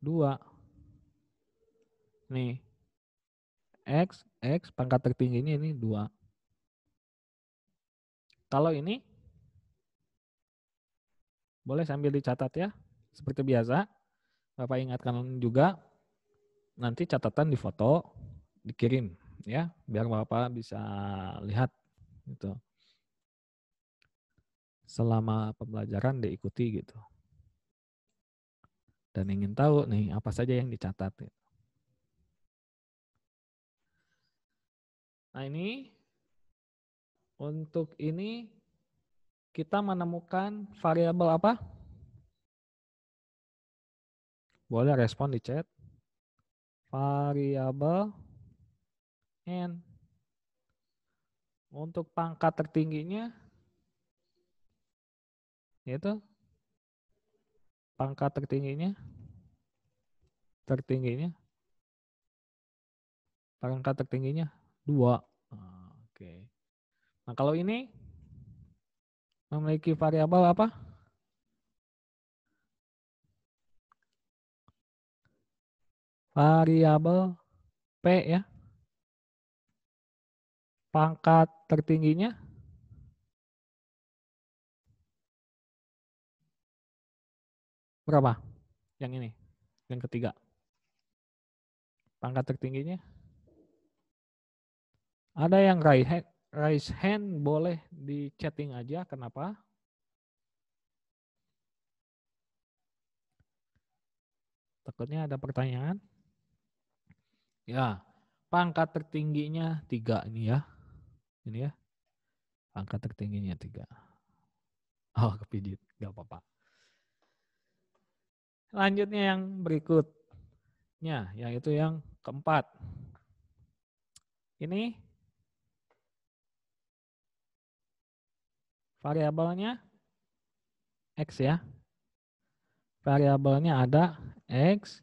2. Nih, X pangkat tertingginya ini 2. Kalau ini, boleh sambil dicatat ya. Seperti biasa, Bapak ingatkan juga, nanti catatan difoto, dikirim ya, biar Bapak bisa lihat gitu. Selama pembelajaran diikuti gitu. Dan ingin tahu nih apa saja yang dicatat. Nah ini, untuk ini kita menemukan variabel apa? Boleh respon di chat. Variabel N. Untuk pangkat tertingginya, yaitu pangkat tertingginya, pangkat tertingginya 2. Oke. Nah kalau ini memiliki variabel apa? Variabel P ya. Pangkat tertingginya berapa? Yang ini, yang ketiga. Pangkat tertingginya. Ada yang raise hand, boleh di chatting aja. Kenapa? Takutnya ada pertanyaan. Ya, pangkat tertingginya 3 ini ya. Ini ya. Pangkat tertingginya 3. Oh, kepijit. Gak apa-apa. Lanjutnya yang berikutnya, yaitu yang keempat. Ini variabelnya X ya. Variabelnya ada X.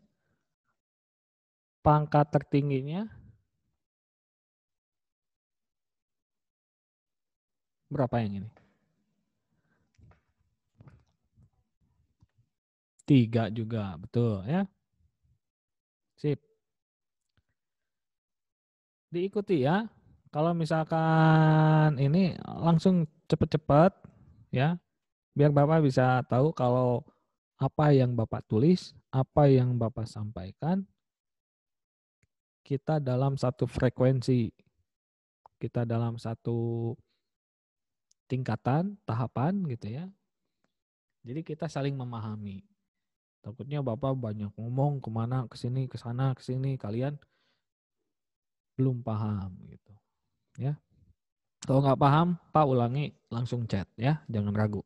Pangkat tertingginya berapa yang ini? 3 juga, betul ya. Sip. Diikuti ya. Kalau misalkan ini langsung cepet-cepet ya. Biar Bapak bisa tahu kalau apa yang Bapak tulis, apa yang Bapak sampaikan, kita dalam satu frekuensi, kita dalam satu tingkatan, tahapan gitu ya. Jadi kita saling memahami. Takutnya Bapak banyak ngomong kemana, kesini, kesana, kesini, kalian belum paham gitu. Ya, kalau nggak paham, Pak ulangi, langsung chat ya, jangan ragu.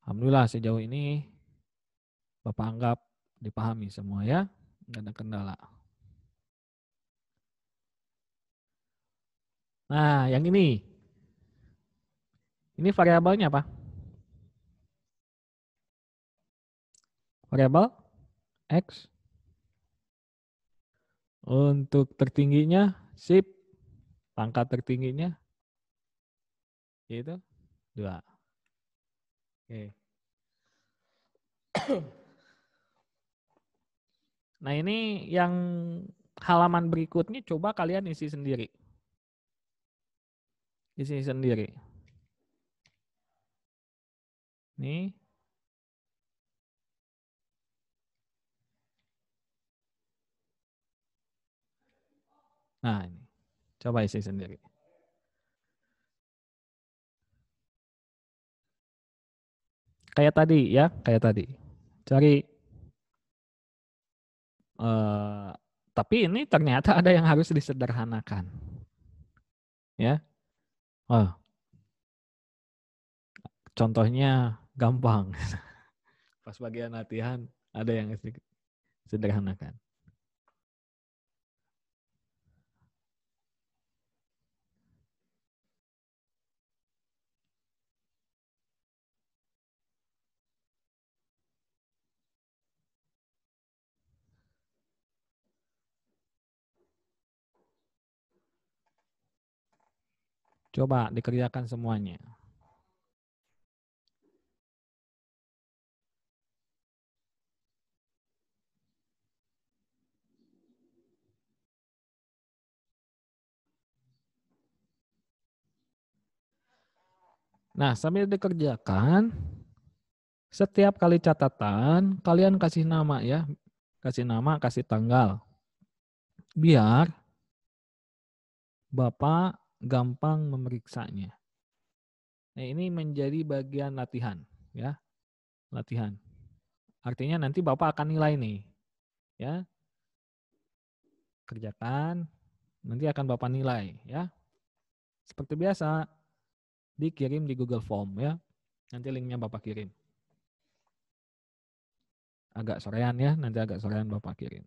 Alhamdulillah sejauh ini Bapak anggap dipahami semua ya, nggak ada kendala. Nah, yang ini variabelnya apa? Variabel X. Untuk tertingginya, sip. Pangkat tertingginya, yaitu 2. Oke. Nah ini yang halaman berikutnya coba kalian isi sendiri. Isi sendiri. Nih. Nah ini. Coba isi sendiri. Kayak tadi ya, kayak tadi. Cari. Tapi ini ternyata ada yang harus disederhanakan. Ya. Oh, contohnya gampang. Pas bagian latihan ada yang sederhanakan. Coba dikerjakan semuanya. Nah, sambil dikerjakan, setiap kali catatan, kalian kasih nama ya. Kasih nama, kasih tanggal. Biar Bapak gampang memeriksanya. Nah, ini menjadi bagian latihan ya. Latihan. Artinya nanti Bapak akan nilai nih. Ya. Kerjakan, nanti akan Bapak nilai ya. Seperti biasa, dikirim di Google Form ya. Nanti linknya Bapak kirim. Agak sorean ya, nanti agak sorean Bapak kirim.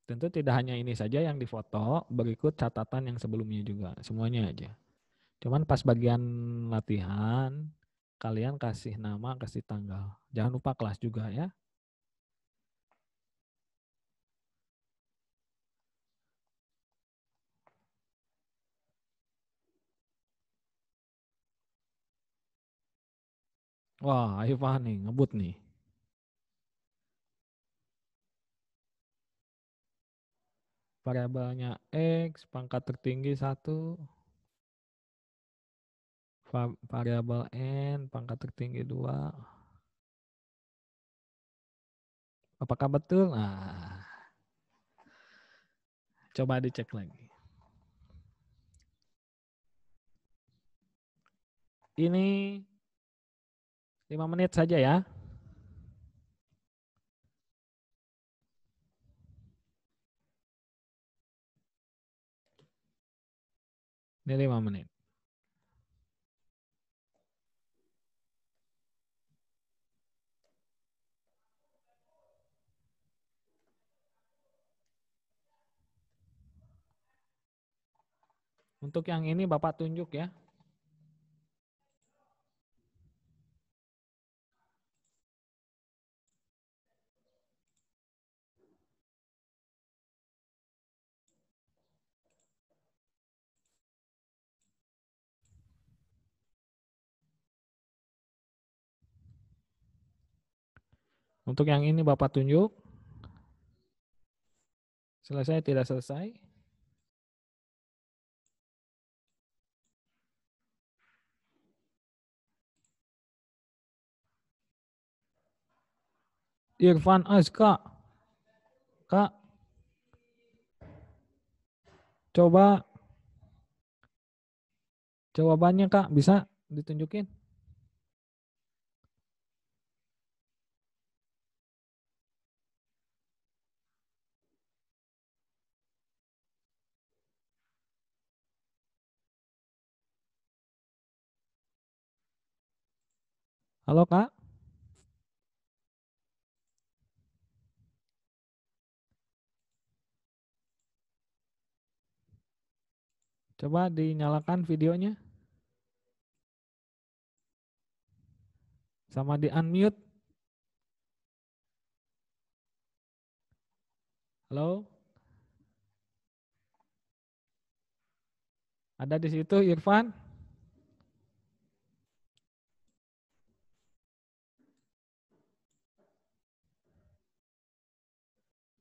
Tentu tidak hanya ini saja yang difoto, berikut catatan yang sebelumnya juga, semuanya aja. Cuman pas bagian latihan, kalian kasih nama, kasih tanggal. Jangan lupa kelas juga ya. Wah, ayo Pak nih, ngebut nih. Variabelnya X, pangkat tertinggi 1. Variabel N, pangkat tertinggi 2. Apakah betul? Nah, coba dicek lagi. Ini 5 menit saja ya. Ini 5 menit. Untuk yang ini Bapak tunjuk ya. Untuk yang ini Bapak tunjuk. Selesai tidak selesai. Irfan Azka. Kak, coba jawabannya Kak, bisa ditunjukin? Halo Kak? Coba dinyalakan videonya. Sama di unmute. Halo? Ada di situ Irfan?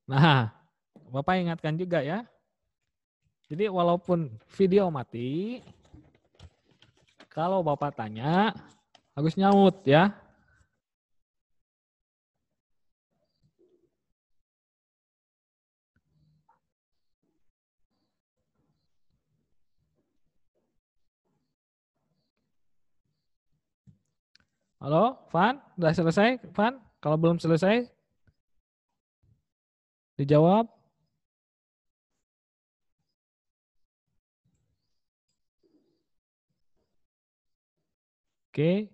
Nah, Bapak ingatkan juga ya. Jadi walaupun video mati, kalau Bapak tanya harus nyaut ya. Halo, Van, udah selesai, Van? Kalau belum selesai, dijawab. Oke.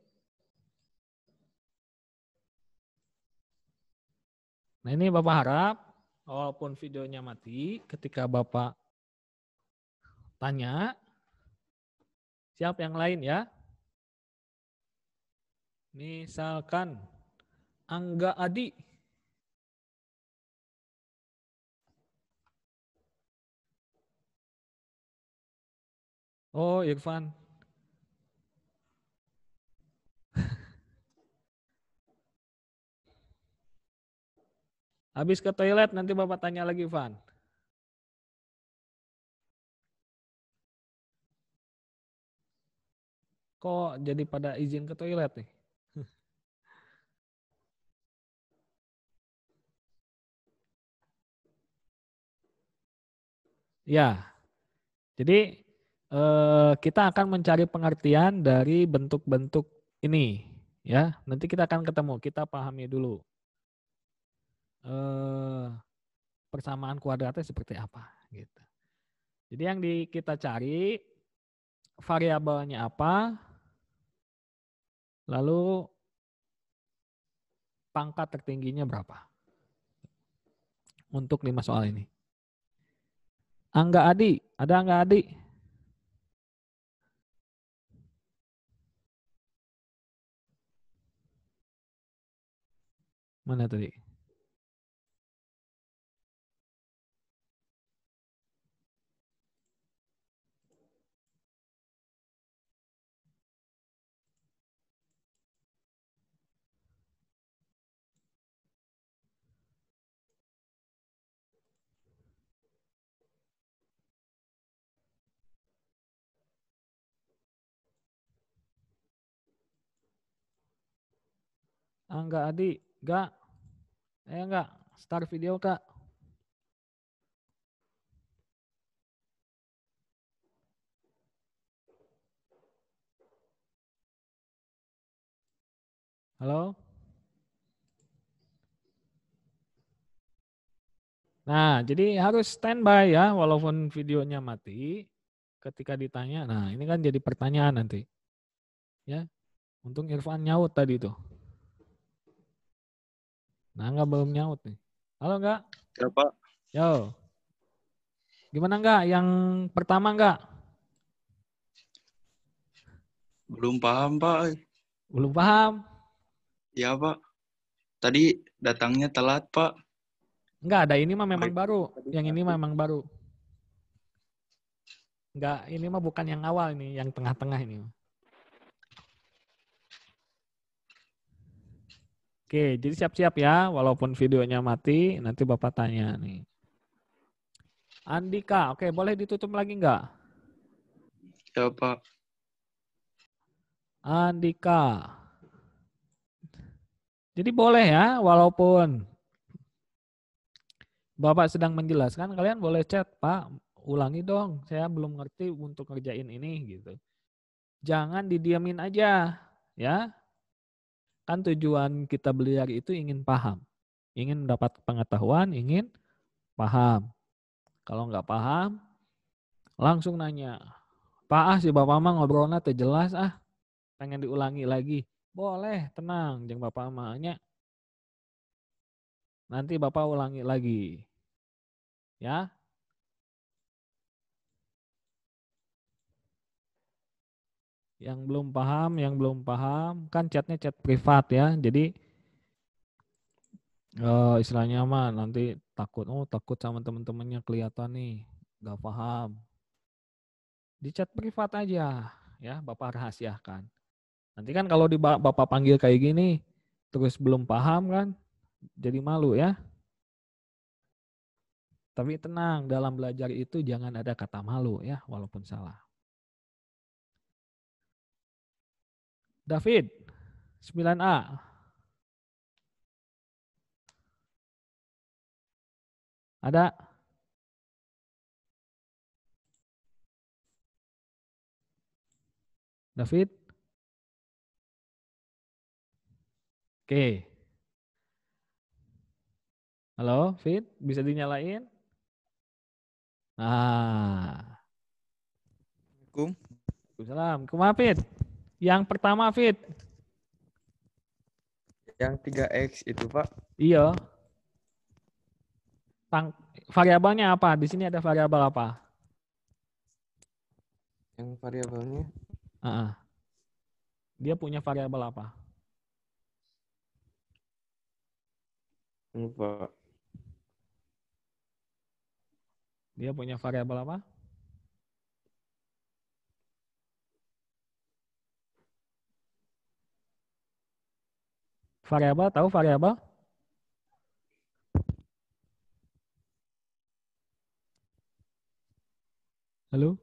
Nah ini Bapak harap, walaupun videonya mati, ketika Bapak tanya, siap yang lain ya. Misalkan Angga Adi. Oh Irfan. Habis ke toilet nanti Bapak tanya lagi Van. Kok jadi pada izin ke toilet nih? Ya, jadi kita akan mencari pengertian dari bentuk-bentuk ini, ya. Nanti kita akan ketemu, kita pahami dulu persamaan kuadratnya seperti apa, gitu. Jadi yang kita cari variabelnya apa, lalu pangkat tertingginya berapa untuk 5 soal ini. Angga Adi, ada Angga Adi? Mana tadi? Angga Adi, enggak? Enggak, start video Kak. Halo? Nah, jadi harus standby ya, walaupun videonya mati. Ketika ditanya, nah ini kan jadi pertanyaan nanti. Ya, untung Irfan nyaut tadi tuh. Nah, enggak belum nyaut nih. Halo enggak? Ya Pak, Yo. Gimana enggak? Yang pertama enggak? belum paham Pak. Belum paham? Ya Pak, tadi datangnya telat Pak. Enggak, ada ini mah memang baru. Yang ini memang baru. Enggak, ini mah bukan yang awal ini, yang tengah-tengah ini. Oke, jadi siap-siap ya, walaupun videonya mati, nanti Bapak tanya nih. Andika, oke boleh ditutup lagi enggak? Ya Pak, Andika. Jadi boleh ya, walaupun Bapak sedang menjelaskan, kalian boleh chat, Pak, ulangi dong, saya belum ngerti untuk ngerjain ini gitu. Jangan didiamin aja, ya. Kan tujuan kita belajar itu ingin paham. Ingin mendapat pengetahuan, ingin paham. Kalau nggak paham, langsung nanya. Pak, si Bapak mah ngobrolnya teh jelas pengen diulangi lagi. Boleh, tenang, jeung Bapak mahnya. Nanti Bapak ulangi lagi. Ya. Yang belum paham, kan chatnya chat privat ya. Jadi istilahnya mah nanti takut sama teman-temannya kelihatan nih nggak paham. Di chat privat aja ya, Bapak rahasiakan. Nanti kan kalau Bapak panggil kayak gini terus belum paham kan jadi malu ya. Tapi tenang, dalam belajar itu jangan ada kata malu ya walaupun salah. David 9A. Ada? David? Oke. Halo, Fit, bisa dinyalain? Nah, Assalamualaikum. Waalaikumsalam. Kumaha, Fit? Yang pertama, Fit. Yang 3X itu Pak, Iya. Variabelnya apa? Di sini ada variabel apa? yang variabelnya Dia punya variabel apa? lupa. Dia punya variabel apa? Variabel, tahu variabel? Halo?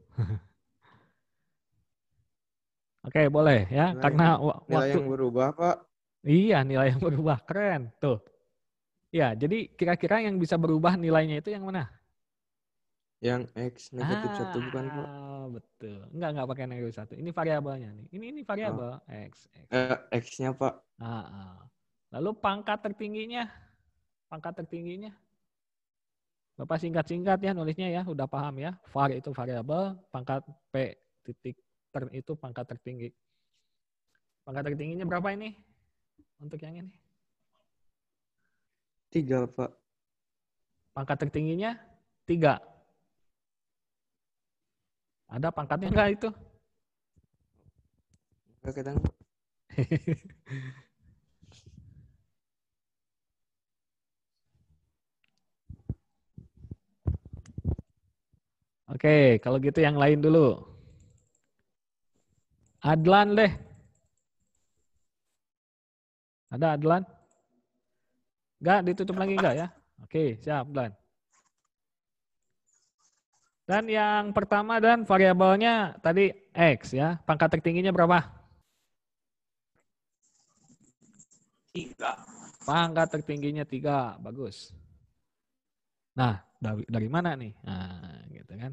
Oke, boleh ya. Nilai, Karena nilai waktu. yang berubah, Pak. Iya, nilai yang berubah. Keren. Tuh. Ya, jadi kira-kira yang bisa berubah nilainya itu yang mana? Yang X negatif 1 bukan, Pak? Betul. Enggak pakai negatif 1. Ini variabelnya nih. Ini variabel X. X-nya, Pak. Lalu pangkat tertingginya. Bapak singkat-singkat ya nulisnya ya, udah paham ya. Var itu variabel, pangkat P titik ter itu pangkat tertinggi. Pangkat tertingginya berapa ini? Untuk yang ini? 3, Pak. Pangkat tertingginya 3. Ada pangkatnya enggak itu? Enggak kadang. Oke, kalau gitu yang lain dulu. Adlan deh. Ada Adlan? Enggak, ditutup lagi enggak ya? Oke, siap Dan. Dan yang pertama dan variabelnya tadi X ya. Pangkat tertingginya berapa? 3. Pangkat tertingginya 3, bagus. Nah, dari mana nih? Nah, gitu kan.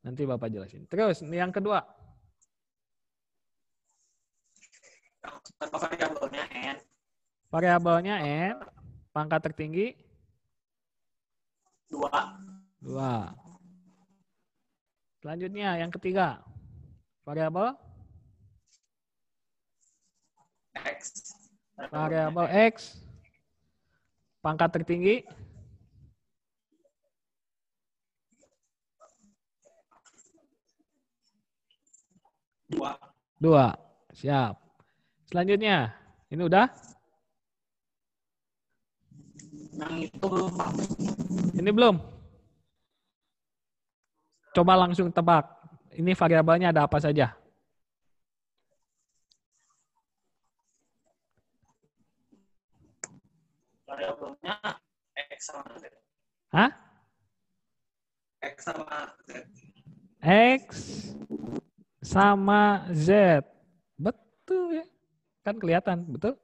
Nanti Bapak jelasin. Terus yang kedua. Variabelnya N. Variabelnya N. Pangkat tertinggi 2. 2. Selanjutnya yang ketiga. Variabel X. variabel X. Pangkat tertinggi 2. Siap. Selanjutnya, ini udah? Yang itu belum. Ini belum? Coba langsung tebak. Ini variabelnya ada apa saja? Variabelnya X sama Z. Hah? X sama Z. X sama Z. Betul ya. Kan kelihatan, betul?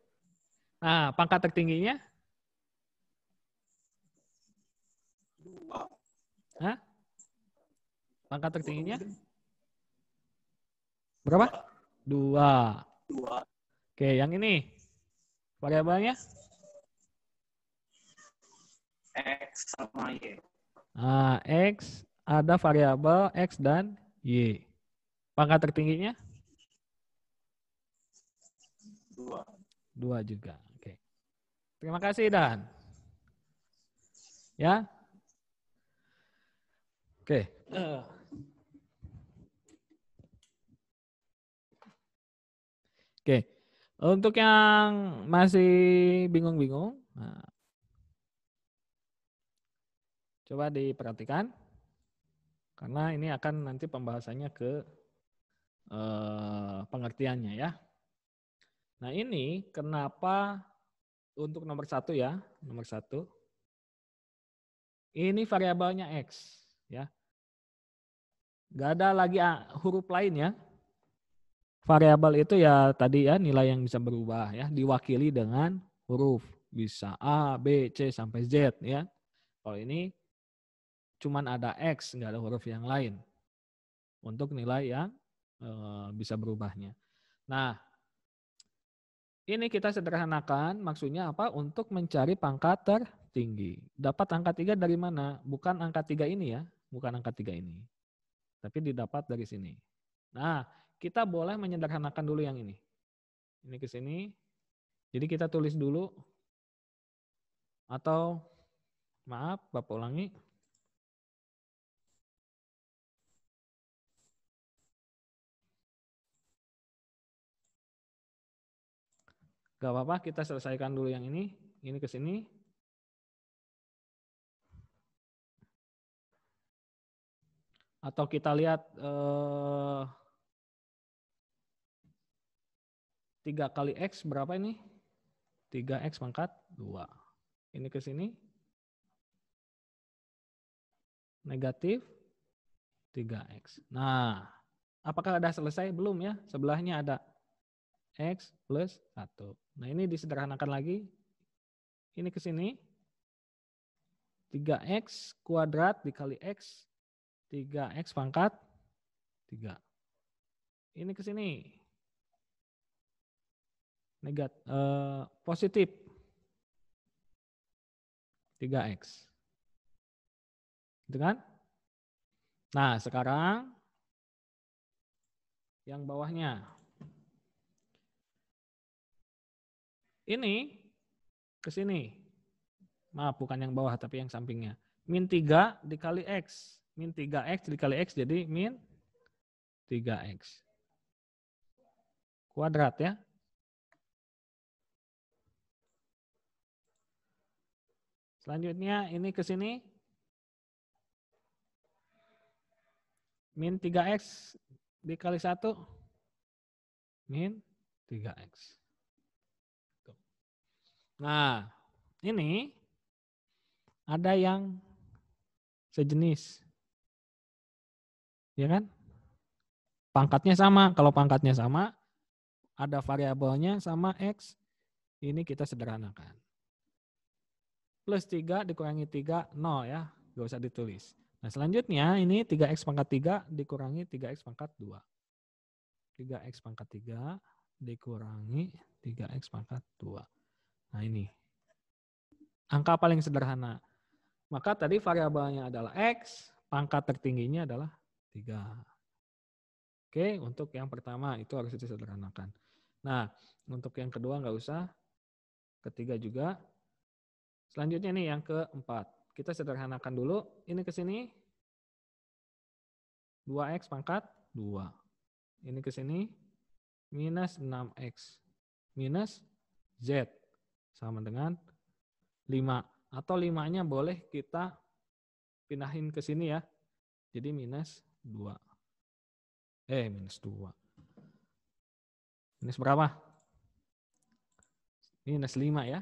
Nah, pangkat tertingginya? 2. Hah? Pangkat tertingginya? Berapa? 2. 2. Oke, yang ini variabelnya? X sama Y. Nah, X ada variabel X dan Y. Pangkat tertingginya? 2. 2 juga. Oke. Terima kasih Dan. Ya. Oke. Oke. Untuk yang masih bingung-bingung, nah, coba diperhatikan. Karena ini akan nanti pembahasannya ke pengertiannya ya. Nah ini kenapa untuk nomor 1 ya, nomor 1. Ini variabelnya X ya. Gak ada lagi huruf lain ya. Variabel itu ya tadi ya nilai yang bisa berubah ya, diwakili dengan huruf. Bisa A, B, C sampai Z ya. Kalau ini cuman ada X, nggak ada huruf yang lain untuk nilai yang bisa berubahnya. Nah, ini kita sederhanakan maksudnya apa? Untuk mencari pangkat tertinggi. Dapat angka 3 dari mana? Bukan angka 3 ini ya, bukan angka 3 ini. Tapi didapat dari sini. Nah, kita boleh menyederhanakan dulu yang ini. Ini ke sini. Jadi kita tulis dulu. Atau, maaf, Bapak ulangi. Gak apa-apa, kita selesaikan dulu yang ini. Ini ke sini. Atau kita lihat 3 kali X berapa ini? 3X pangkat 2. Ini ke sini. Negatif 3X. Nah, Apakah sudah selesai? Belum ya. Sebelahnya ada X plus 1. Nah ini disederhanakan lagi. Ini ke sini. 3X kuadrat dikali X. 3X pangkat 3. Ini ke sini. Positif 3X. Gitu kan? Nah sekarang yang bawahnya. Ini ke sini. Maaf, bukan yang bawah tapi yang sampingnya. Min 3 dikali X. Min 3X dikali X jadi min 3X. Kuadrat ya. Selanjutnya ini ke sini. Min 3X dikali 1. Min 3X. Nah, ini ada yang sejenis. Ya kan? Pangkatnya sama. Kalau pangkatnya sama, ada variabelnya sama X. Ini kita sederhanakan. Plus 3 dikurangi 3, 0 ya. Gak usah ditulis. Nah selanjutnya ini 3X pangkat 3 dikurangi 3X pangkat 2. 3X pangkat 3 dikurangi 3X pangkat 2. Nah ini. Angka paling sederhana. Maka tadi variabelnya adalah X, pangkat tertingginya adalah 3. Oke, untuk yang pertama itu harus disederhanakan. Nah, untuk yang kedua nggak usah. Ketiga juga. Selanjutnya nih yang keempat. Kita sederhanakan dulu. Ini ke sini. 2X pangkat 2. Ini ke sini. Minus 6X. Minus Z. Sama dengan 5. Atau 5-nya boleh kita pindahin ke sini ya. Jadi minus 2. Minus 2. Minus berapa? Minus 5 ya.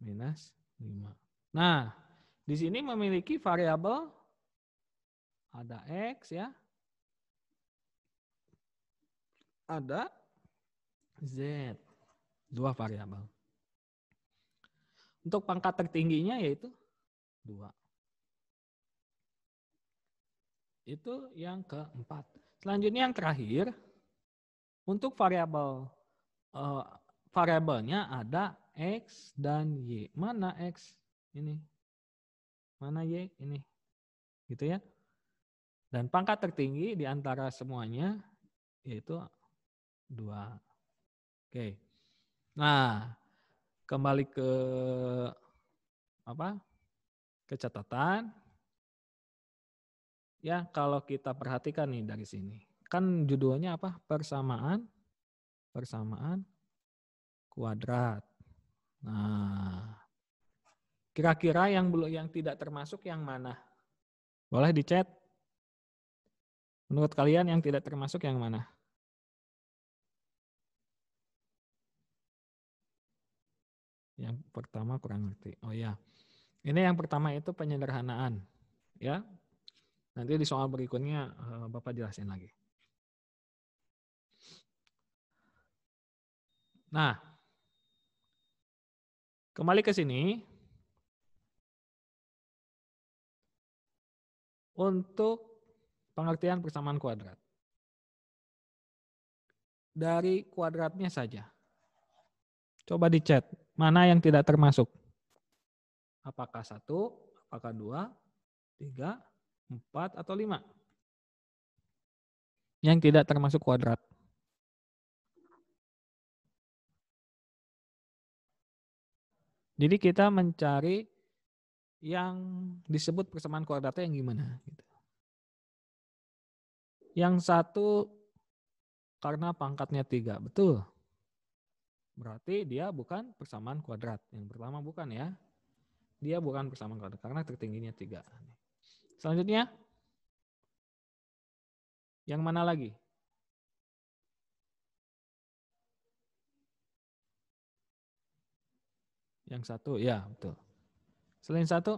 Minus 5. Nah, di sini memiliki variabel ada X ya. Ada Z. 2 variabel. Untuk pangkat tertingginya yaitu 2. Itu yang keempat. Selanjutnya yang terakhir, untuk variabelnya ada X dan Y. Mana X? Ini. Mana Y? Ini. Gitu ya. Dan pangkat tertinggi di antara semuanya yaitu 2. Oke. Nah, kembali ke ke catatan. Ya, kalau kita perhatikan nih dari sini. Kan judulnya apa? Persamaan kuadrat. Nah, kira-kira yang tidak termasuk yang mana? Boleh di chat. Menurut kalian yang tidak termasuk yang mana? Yang pertama kurang ngerti. Oh ya. Ini yang pertama itu penyederhanaan. Ya. Nanti di soal berikutnya Bapak jelasin lagi. Nah, kembali ke sini. Untuk pengertian persamaan kuadrat. Dari kuadratnya saja. Coba di chat, mana yang tidak termasuk? Apakah 1, apakah 2, 3, 4, atau 5? Yang tidak termasuk kuadrat. Jadi kita mencari yang disebut persamaan kuadratnya yang gimana. Yang 1 karena pangkatnya 3, betul. Berarti dia bukan persamaan kuadrat. Yang pertama bukan ya. Dia bukan persamaan kuadrat karena tertingginya 3. Selanjutnya, yang mana lagi? Yang 1, ya betul. Selain 1,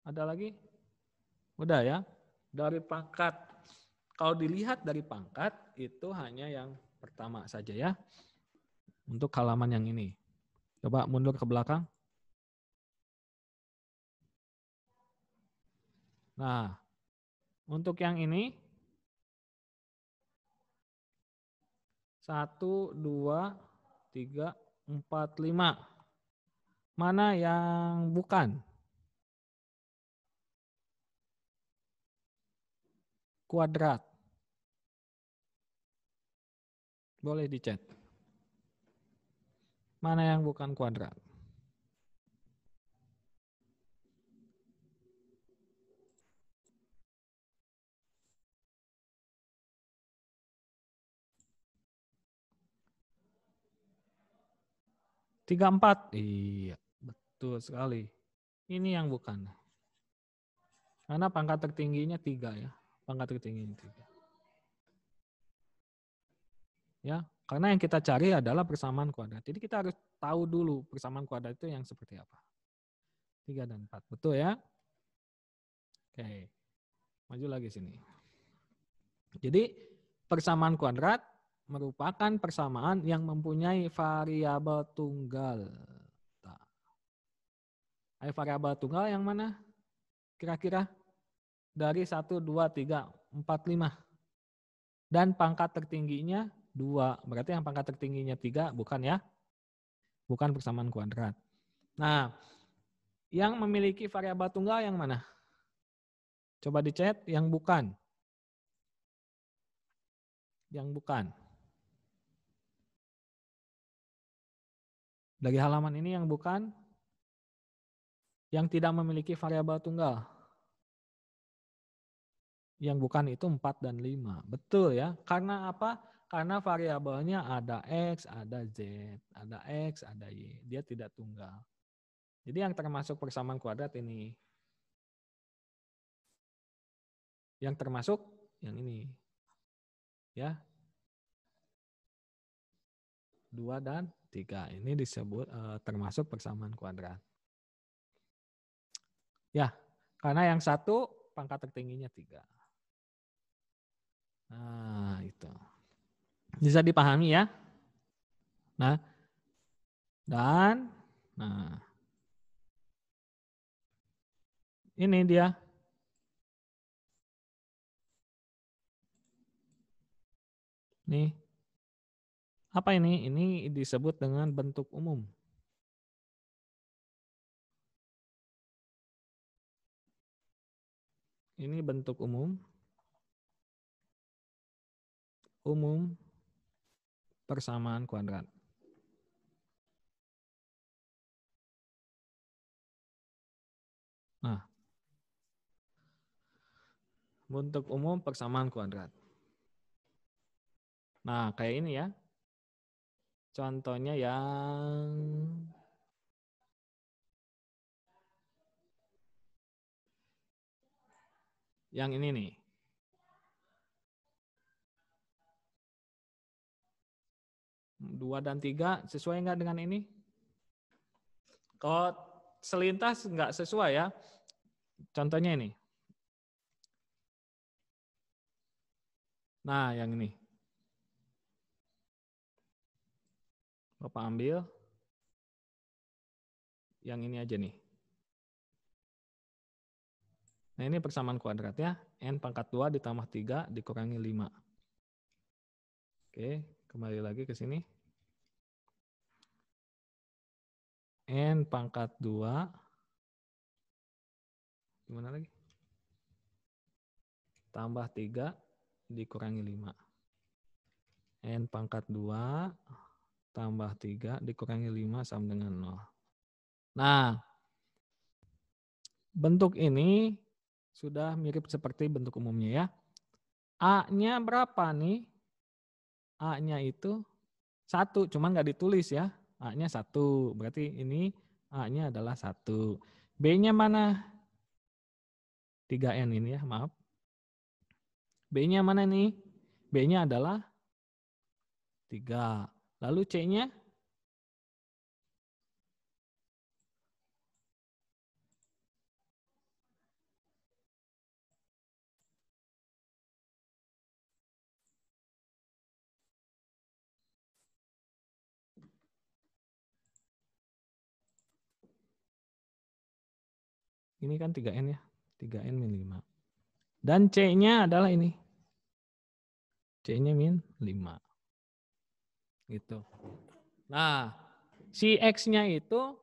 Ada lagi? Udah ya. Dari pangkat, kalau dilihat dari pangkat itu hanya yang pertama saja ya. Untuk halaman yang ini. Coba mundur ke belakang. Nah, untuk yang ini 1, 2, 3, 4, 5. Mana yang bukan? Kuadrat. Boleh dicet. Mana yang bukan kuadrat? Tiga, 4. Iya, betul sekali. Ini yang bukan. Karena pangkat tertingginya 3 ya. Pangkat tertingginya 3. Ya, karena yang kita cari adalah persamaan kuadrat. Jadi kita harus tahu dulu persamaan kuadrat itu yang seperti apa. 3 dan 4. Betul ya? Oke. Maju lagi sini. Jadi persamaan kuadrat merupakan persamaan yang mempunyai variabel tunggal. Variabel tunggal yang mana? Kira-kira dari 1, 2, 3, 4, 5. Dan pangkat tertingginya 2. Berarti yang pangkat tertingginya 3 bukan ya? Bukan persamaan kuadrat. Nah, yang memiliki variabel tunggal yang mana? Coba dicet yang bukan. Yang bukan. Dari halaman ini yang bukan. Yang tidak memiliki variabel tunggal. Yang bukan itu 4 dan 5. Betul ya. Karena apa? Karena variabelnya ada X, ada Z. Ada X, ada Y. Dia tidak tunggal. Jadi yang termasuk persamaan kuadrat ini. Yang termasuk yang ini. Ya. 2 dan 3. Ini disebut termasuk persamaan kuadrat. Ya, karena yang satu pangkat tertingginya 3. Nah, itu. Bisa dipahami ya? Nah, dan nah. Ini dia. Nih. Apa ini? Ini disebut dengan bentuk umum. Ini bentuk umum. Umum persamaan kuadrat. Nah, bentuk umum persamaan kuadrat. Nah, kayak ini ya. Contohnya yang ini nih. Dua dan 3 sesuai nggak dengan ini? Kalau selintas nggak sesuai ya. Contohnya ini. Nah, yang ini. Bapak ambil. Yang ini aja nih. Nah, ini persamaan kuadrat ya. N pangkat 2 ditambah 3 dikurangi 5. Oke, kembali lagi ke sini. N pangkat 2. Gimana lagi? Tambah 3 dikurangi 5. N pangkat 2 tambah 3 dikurangi 5 sama dengan 0. Nah, bentuk ini sudah mirip seperti bentuk umumnya ya. A-nya berapa nih? A-nya itu 1, cuman nggak ditulis ya. A-nya 1, berarti ini A-nya adalah 1. B-nya mana? 3N ini ya, maaf. B-nya mana nih? B-nya adalah 3. Lalu C-nya? Ini kan 3N ya. 3N min 5. Dan C-nya adalah ini. C-nya min 5. Gitu. Nah, si X-nya itu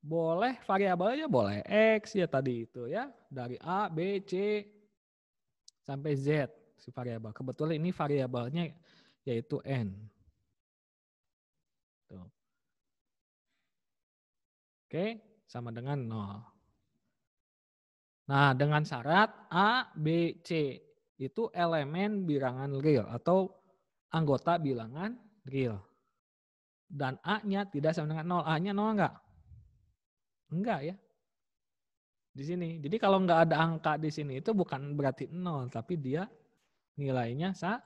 boleh variabelnya boleh X ya tadi itu ya. Dari A, B, C sampai Z si variabel. Kebetulan ini variabelnya yaitu N. Tuh. Oke, sama dengan 0. Nah, dengan syarat A, B, C itu elemen bilangan real atau anggota bilangan real. Dan A-nya tidak sama dengan 0. A-nya 0 enggak? Enggak ya. Di sini. Jadi kalau enggak ada angka di sini itu bukan berarti 0, tapi dia nilainya 1.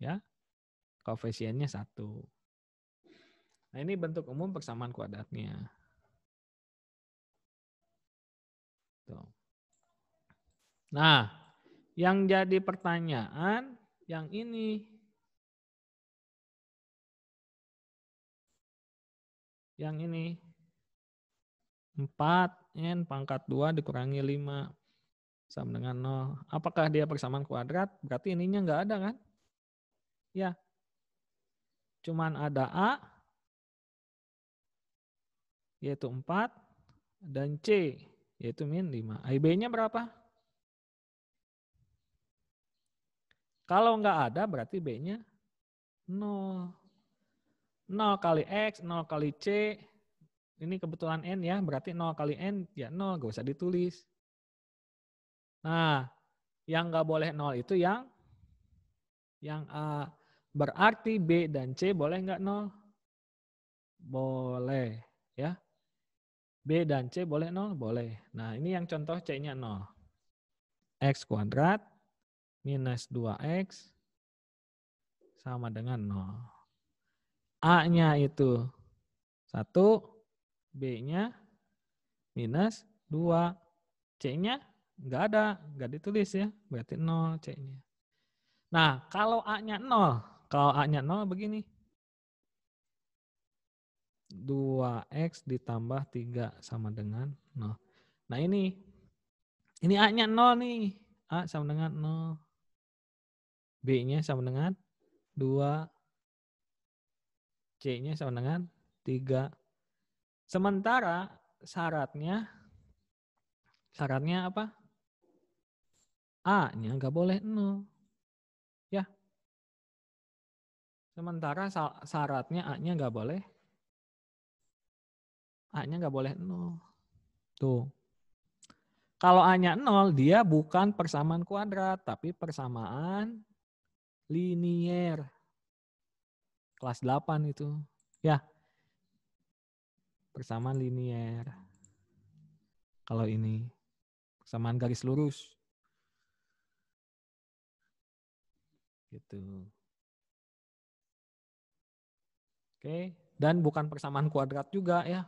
Ya. Koefisiennya 1. Nah, ini bentuk umum persamaan kuadratnya. Tuh. Nah, yang jadi pertanyaan yang ini. Yang ini. 4N pangkat 2 dikurangi 5 sama dengan 0. Apakah dia persamaan kuadrat? Berarti ininya enggak ada kan? Ya. Cuman ada A, yaitu 4, dan C, yaitu min 5. IB-nya berapa? Kalau enggak ada berarti B-nya 0. 0 kali X, 0 kali C, ini kebetulan N ya, berarti 0 kali N ya 0, gak usah ditulis. Nah, yang enggak boleh 0 itu yang A. Berarti B dan C boleh enggak 0? Boleh ya. B dan C boleh 0? Boleh. Nah, ini yang contoh C-nya 0. X kuadrat minus 2X sama dengan 0. A-nya itu 1, B-nya minus 2. C-nya enggak ada, enggak ditulis ya. Berarti 0 C-nya. Nah, kalau A-nya 0, kalau A-nya 0 begini. 2X ditambah 3 sama dengan 0. Nah, ini A-nya 0 nih. A sama dengan 0. B-nya sama dengan 2. C-nya sama dengan 3. Sementara syaratnya apa? A-nya nggak boleh 0. Ya. Sementara syaratnya A-nya nggak boleh. A-nya nggak boleh 0. Tuh. Kalau A-nya 0, dia bukan persamaan kuadrat, tapi persamaan linier. Kelas 8 itu. Ya. Persamaan linier. Kalau ini persamaan garis lurus. Gitu. Oke, dan bukan persamaan kuadrat juga ya.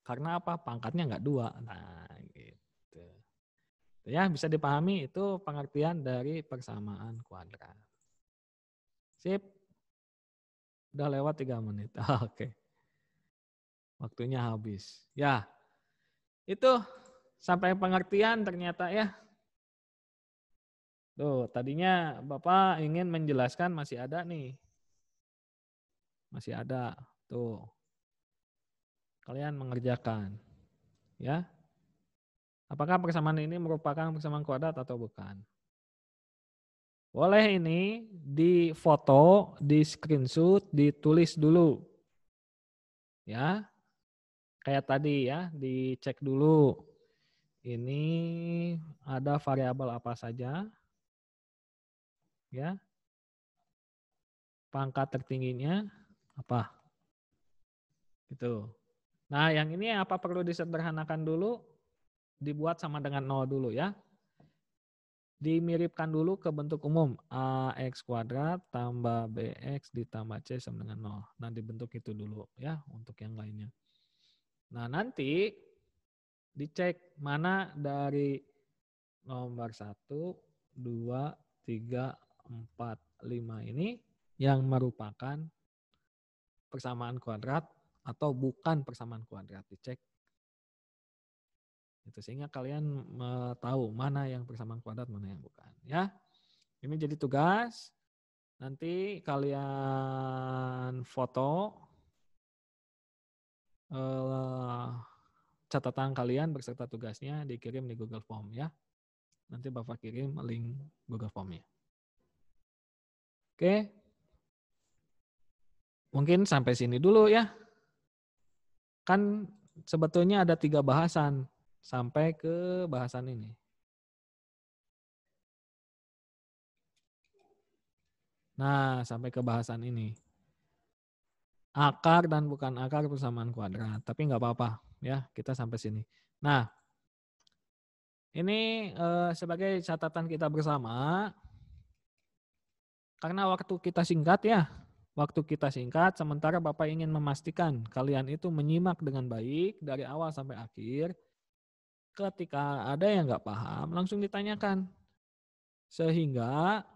Karena apa? Pangkatnya nggak 2. Nah, gitu. Ya, bisa dipahami itu pengertian dari persamaan kuadrat. Sip. Udah lewat 3 menit. Oke. Waktunya habis. Ya. Itu sampai pengertian ternyata ya. Tuh, tadinya Bapak ingin menjelaskan masih ada nih. Masih ada. Tuh. Kalian mengerjakan. Ya. Apakah persamaan ini merupakan persamaan kuadrat atau bukan? Boleh ini difoto, di screenshot, ditulis dulu. Ya. Kayak tadi ya, dicek dulu. Ini ada variabel apa saja? Ya. Pangkat tertingginya apa? Gitu. Nah, yang ini apa perlu disederhanakan dulu? Dibuat sama dengan 0 dulu ya. Dimiripkan dulu ke bentuk umum. AX kuadrat tambah BX ditambah C sama dengan 0. Nah, dibentuk itu dulu ya untuk yang lainnya. Nah, nanti dicek mana dari nomor 1, 2, 3, 4, 5 ini yang merupakan persamaan kuadrat atau bukan persamaan kuadrat. Dicek Itu sehingga kalian tahu mana yang persamaan kuadrat, mana yang bukan. Ya, ini jadi tugas. Nanti kalian foto catatan kalian beserta tugasnya dikirim di Google Form ya. Nanti Bapak kirim link Google Form-nya. Oke. Mungkin sampai sini dulu ya. Kan sebetulnya ada 3 bahasan sampai ke bahasan ini. Nah, sampai ke bahasan ini. Akar dan bukan akar persamaan kuadrat. Tapi nggak apa-apa ya, kita sampai sini. Nah, ini sebagai catatan kita bersama. Karena waktu kita singkat ya. Waktu kita singkat, sementara Bapak ingin memastikan kalian itu menyimak dengan baik dari awal sampai akhir. Ketika ada yang nggak paham, langsung ditanyakan. Sehingga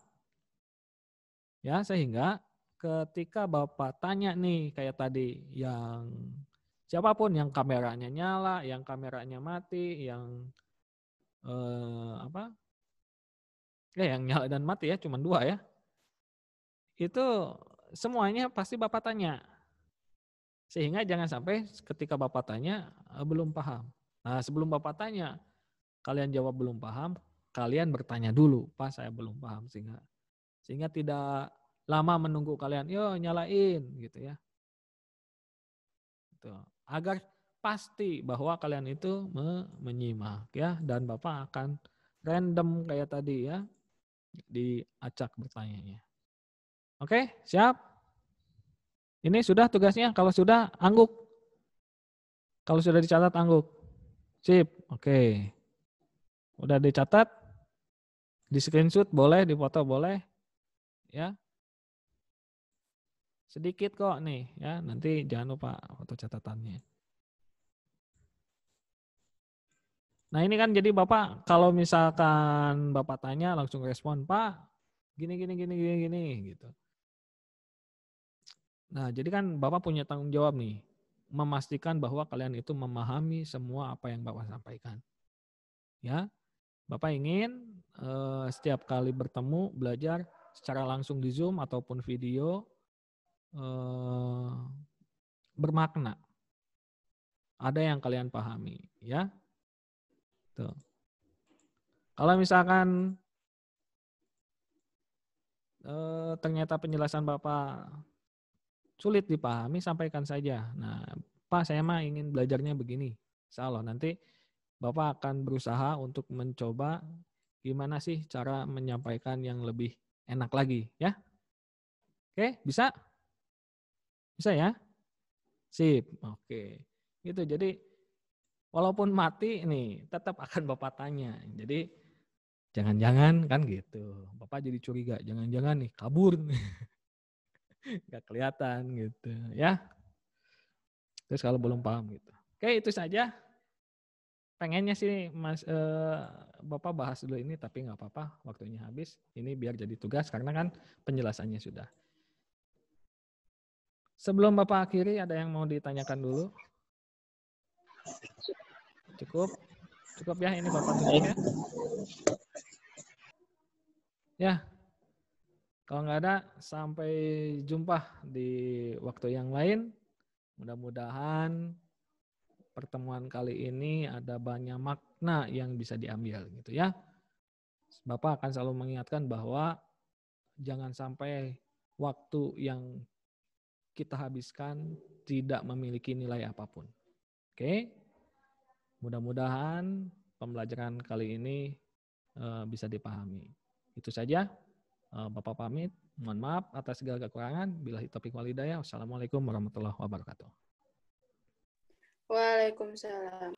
ketika Bapak tanya nih kayak tadi, yang siapapun yang kameranya nyala, yang kameranya mati, yang yang nyala dan mati ya, cuma 2 ya. Itu semuanya pasti Bapak tanya. Sehingga jangan sampai ketika Bapak tanya belum paham. Nah, sebelum Bapak tanya, kalian jawab belum paham, kalian bertanya dulu, Pak saya belum paham, sehingga tidak lama menunggu kalian, yo nyalain gitu ya. Gitu. Agar pasti bahwa kalian itu menyimak ya, dan Bapak akan random kayak tadi ya, diacak bertanyanya. Oke, siap? Ini sudah tugasnya, kalau sudah angguk. Kalau sudah dicatat angguk. Sip, oke. Udah dicatat, di screenshot boleh, dipoto boleh. Ya. Sedikit kok nih ya, nanti jangan lupa foto catatannya. Nah ini kan jadi Bapak kalau misalkan Bapak tanya langsung respon, Pak gini gitu. Nah jadi kan Bapak punya tanggung jawab nih, memastikan bahwa kalian itu memahami semua apa yang Bapak sampaikan. Ya, Bapak ingin setiap kali bertemu belajar secara langsung di Zoom ataupun video bermakna. Ada yang kalian pahami, ya. Tuh. Kalau misalkan ternyata penjelasan Bapak sulit dipahami, sampaikan saja. Nah, Pak saya mah ingin belajarnya begini. Insya Allah nanti Bapak akan berusaha untuk mencoba gimana sih cara menyampaikan yang lebih enak lagi, ya. Oke, bisa? Bisa ya? Sip, oke. Gitu, jadi walaupun mati nih, tetap akan Bapak tanya. Jadi jangan-jangan kan gitu. Bapak jadi curiga, jangan-jangan nih kabur. Gak kelihatan gitu ya. Terus kalau belum paham gitu. Oke, itu saja. Pengennya sih Bapak bahas dulu ini, tapi nggak apa-apa, waktunya habis. Ini biar jadi tugas karena kan penjelasannya sudah. Sebelum Bapak akhiri, ada yang mau ditanyakan dulu? Cukup ya, ini Bapak tutup ya. Ya, kalau nggak ada, sampai jumpa di waktu yang lain. Mudah-mudahan pertemuan kali ini ada banyak makna yang bisa diambil gitu ya. Bapak akan selalu mengingatkan bahwa jangan sampai waktu yang kita habiskan tidak memiliki nilai apapun. Oke? Mudah-mudahan pembelajaran kali ini bisa dipahami. Itu saja. Bapak pamit. Mohon maaf atas segala kekurangan. Billahi taufiq wal hidayah. Wassalamualaikum warahmatullahi wabarakatuh. Waalaikumsalam.